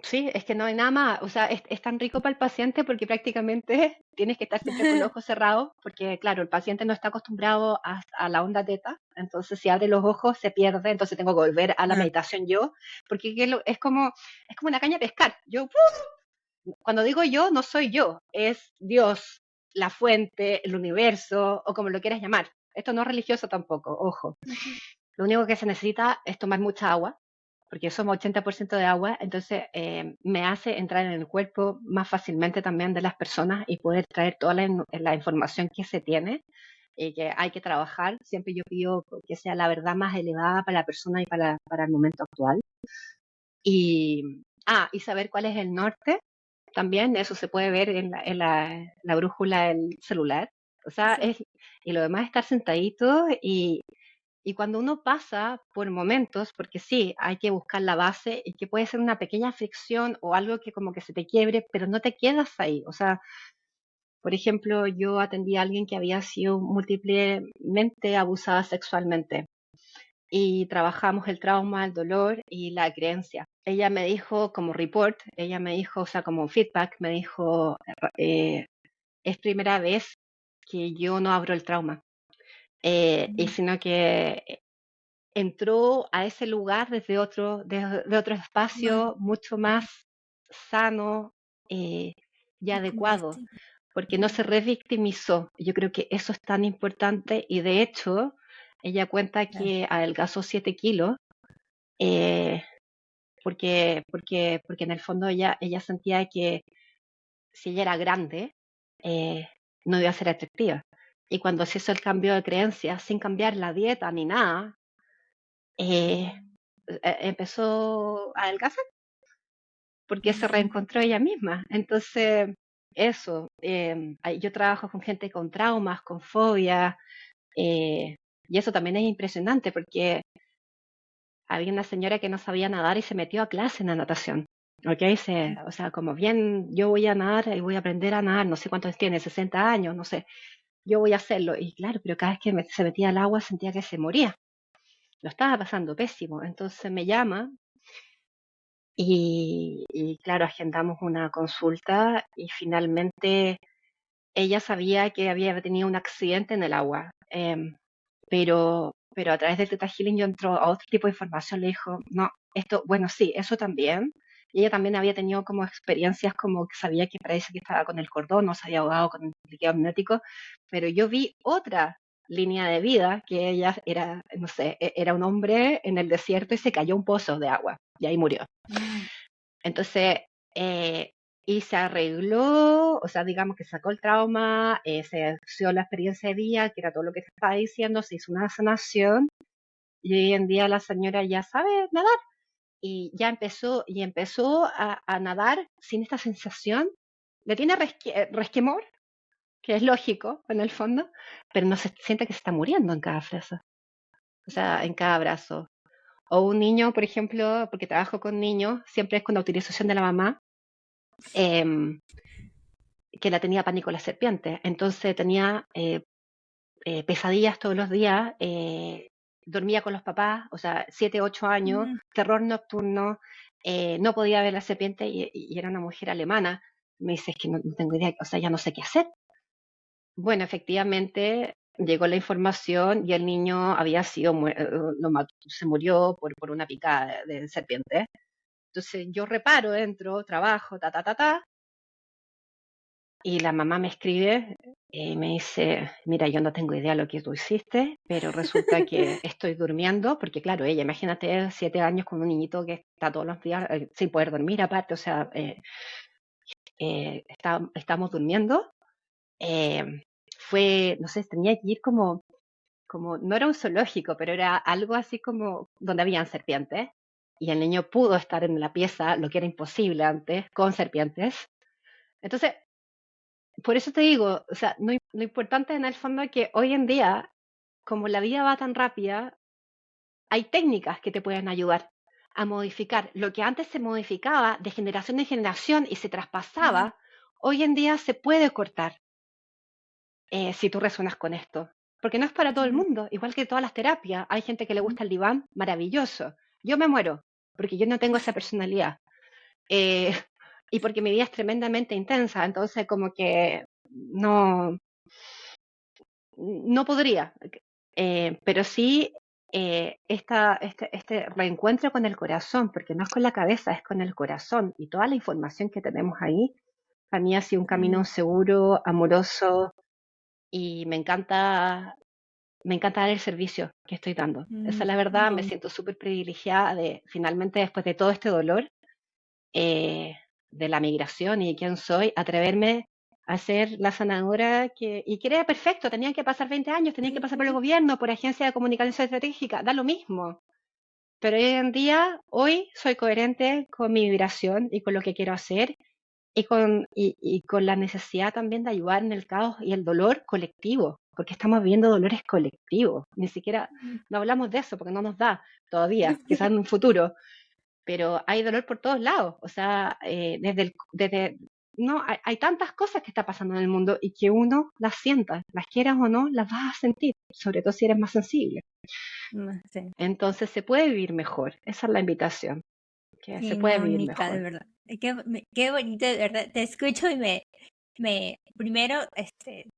Sí, es que no hay nada más. O sea, es tan rico para el paciente porque prácticamente tienes que estar siempre con los ojos cerrados, porque claro, el paciente no está acostumbrado a la onda teta, entonces si abre los ojos se pierde, entonces tengo que volver a la Ah, meditación yo, porque es como una caña de pescar. Cuando digo yo, no soy yo, es Dios, la fuente, el universo, o como lo quieras llamar. Esto no es religioso tampoco, ojo. ujú. Lo único que se necesita es tomar mucha agua, porque somos 80% de agua, entonces me hace entrar en el cuerpo más fácilmente también de las personas y poder traer toda la información que se tiene y que hay que trabajar. Siempre yo pido que sea la verdad más elevada para la persona y para el momento actual. Y saber cuál es el norte, también eso se puede ver en la brújula del celular. O sea, Sí, y lo demás es estar sentadito y cuando uno pasa por momentos, porque sí, hay que buscar la base y que puede ser una pequeña fricción o algo que como que se te quiebre, pero no te quedas ahí. O sea, por ejemplo, yo atendí a alguien que había sido múltiplemente abusada sexualmente y trabajamos el trauma, el dolor y la creencia. Ella me dijo como report, ella me dijo, o sea, como feedback, me dijo, es primera vez que yo no abro el trauma, y mm, sino que entró a ese lugar de otro wow, espacio mucho más sano, y y adecuado, comprensivo. porque no se revictimizó. Yo creo que eso es tan importante y de hecho ella cuenta Claro. que adelgazó 7 kilos, eh, porque en el fondo ella sentía que si ella era grande, eh, no iba a ser atractiva. Y cuando se hizo el cambio de creencias sin cambiar la dieta ni nada, eh, empezó a adelgazar porque se Mm, reencontró ella misma. Entonces, eso, yo trabajo con gente con traumas, con fobias, eh, y eso también es impresionante porque había una señora que no sabía nadar y se metió a clase en la natación. ¿Ok? O sea, como bien, yo voy a nadar y voy a aprender a nadar, no sé cuántos tiene, 60 años, no sé, yo voy a hacerlo. Y claro, pero cada vez que se metía al agua sentía que se moría. Lo estaba pasando pésimo. Entonces me llama. Y claro, agendamos una consulta y finalmente ella sabía que había tenido un accidente en el agua, pero a través del Theta Healing yo entró a otro tipo de información, le dijo, no, esto, bueno, sí, eso también. Y ella también había tenido como experiencias como que sabía que parece que estaba con el cordón, no se había ahogado con el líquido amniótico, pero yo vi otra línea de vida que ella era, no sé, era un hombre en el desierto y se cayó un pozo de agua y ahí murió. mm, Entonces, y se arregló, o sea, digamos que sacó el trauma, se hizo la experiencia de vida, que era todo lo que te estaba diciendo, se hizo una sanación, y hoy en día la señora ya sabe nadar, y empezó a nadar sin esta sensación, le tiene resquemor, que es lógico en el fondo, pero no se siente que se está muriendo en cada frase, o sea, wow. en cada abrazo. O un niño, por ejemplo, porque trabajo con niños, siempre es con autorización de la mamá, em, que la tenía pánico la serpiente. Entonces tenía pesadillas todos los días, dormía con los papás, o sea, 7, 8 años, Mm, terror nocturno, no podía ver la serpiente y era una mujer alemana. Me dice, es que no tengo idea, o sea, ya no sé qué hacer. Bueno, efectivamente llegó la información y el niño había sido, se murió por una picada de serpiente. Entonces yo reparo, entro, trabajo, ta, ta, ta, ta, y la mamá me escribe y me dice, mira, yo no tengo idea de lo que tú hiciste, pero resulta que estoy durmiendo, porque claro, ella, imagínate, 7 años con un niñito que está todos los días sin poder dormir aparte, o sea, estamos durmiendo. eh, no sé, tenía que ir no era un zoológico, pero era algo así como donde habían serpientes, y el niño pudo estar en la pieza, lo que era imposible antes, con serpientes. Entonces, por eso te digo, o sea, lo importante en el fondo es que hoy en día, como la vida va tan rápida, hay técnicas que te pueden ayudar a modificar. Lo que antes se modificaba de generación en generación y se traspasaba, hoy en día se puede cortar si tú resuenas con esto. Porque no es para todo el mundo, igual que todas las terapias. Hay gente que le gusta el diván, maravilloso. Yo me muero, porque yo no tengo esa personalidad. Eh, y porque mi vida es tremendamente intensa, entonces como que no, no podría. Pero sí este reencuentro con el corazón, porque no es con la cabeza, es con el corazón. Y toda la información que tenemos ahí, para mí ha sido un camino seguro, amoroso, y me encanta dar el servicio que estoy dando. Esa es la verdad, me siento súper privilegiada de finalmente, después de todo este dolor, de la migración y de quién soy, atreverme a ser la sanadora y que era perfecto, tenían que pasar 20 años, tenían que pasar por el gobierno, por agencia de comunicación estratégica, da lo mismo. Pero hoy soy coherente con mi vibración y con lo que quiero hacer y con la necesidad también de ayudar en el caos y el dolor colectivo, porque estamos viviendo dolores colectivos. Ni siquiera no hablamos de eso porque no nos da todavía, quizás en un futuro, pero hay dolor por todos lados. O sea, no, hay tantas cosas que está pasando en el mundo y que uno las sienta, las quieras o no, las vas a sentir, sobre todo si eres más sensible. Sí. Entonces se puede vivir mejor, esa es la invitación, que se puede vivir Mónica, mejor. de verdad. Qué bonito, de verdad. Te escucho y primero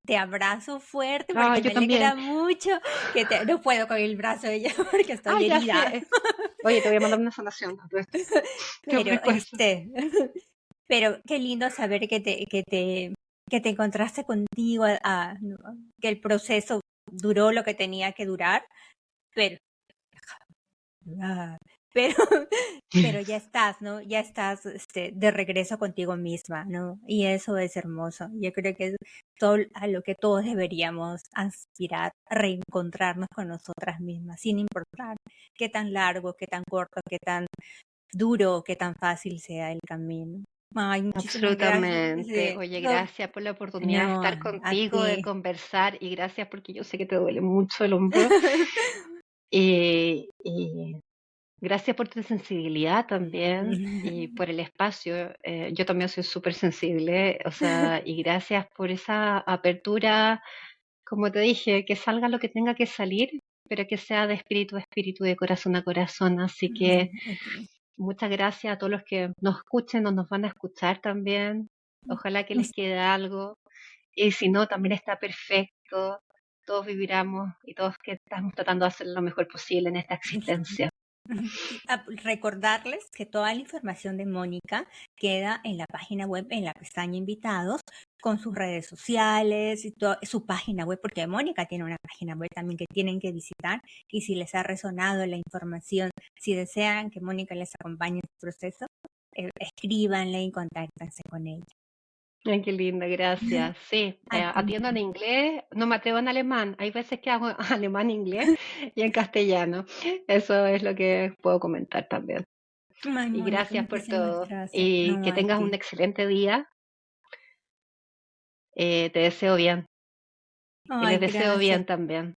te abrazo fuerte porque Yo me también. alegra mucho no puedo con el brazo de ella porque estoy Ya herida. sé. Oye, te voy a mandar una sanación. Te Pero ofrezco eso. pero qué lindo saber que te encontraste contigo, ¿no? Que el proceso duró lo que tenía que durar, pero pero pero ya estás, ¿no? Ya estás de regreso contigo misma, ¿no? Y eso es hermoso. Yo creo que es todo a lo que todos deberíamos aspirar, reencontrarnos con nosotras mismas, sin importar qué tan largo, qué tan corto, qué tan duro, qué tan fácil sea el camino. Ay, muchísimas gracias. Absolutamente. Oye, gracias por la oportunidad de No, estar a contigo, de ti. conversar y gracias porque yo sé que te duele mucho el hombro. Y gracias por tu sensibilidad también y por el espacio. Yo también soy súper sensible, o sea, y gracias por esa apertura. Como te dije, que salga lo que tenga que salir, pero que sea de espíritu a espíritu, de corazón a corazón. Así que muchas gracias a todos los que nos escuchen o nos van a escuchar también. Ojalá que les quede algo. Y si no, también está perfecto. Todos viviremos y todos que estamos tratando de hacer lo mejor posible en esta existencia. Recordarles que toda la información de Mónica queda en la página web, en la pestaña invitados, con sus redes sociales y su página web, porque Mónica tiene una página web también que tienen que visitar. Y si les ha resonado la información, si desean que Mónica les acompañe en su proceso, escríbanle y contáctense con ella. Ay, qué linda, gracias. Sí, atiendo en inglés, no me atrevo en alemán. Hay veces que hago alemán, inglés y en castellano. Eso es lo que puedo comentar también. Ay, Y Mónica, gracias por muchísimas todo. gracias. Y No, que a tengas un ti. excelente día. Te deseo bien. Y Ay, les deseo gracias. bien también.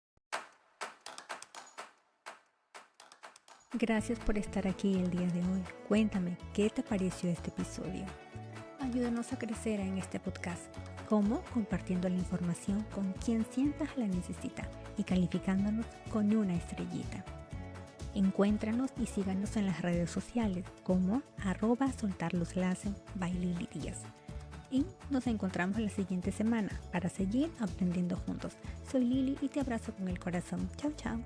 Gracias por estar aquí el día de hoy. Cuéntame, ¿qué te pareció este episodio? Ayúdanos a crecer en este podcast. ¿Cómo? Compartiendo la información con quien sientas la necesita y calificándonos con una estrellita. Encuéntranos y síganos en las redes sociales como @soltarloslaces by Lili Díaz. Y nos encontramos la siguiente semana para seguir aprendiendo juntos. Soy Lili y te abrazo con el corazón. Chao, chao.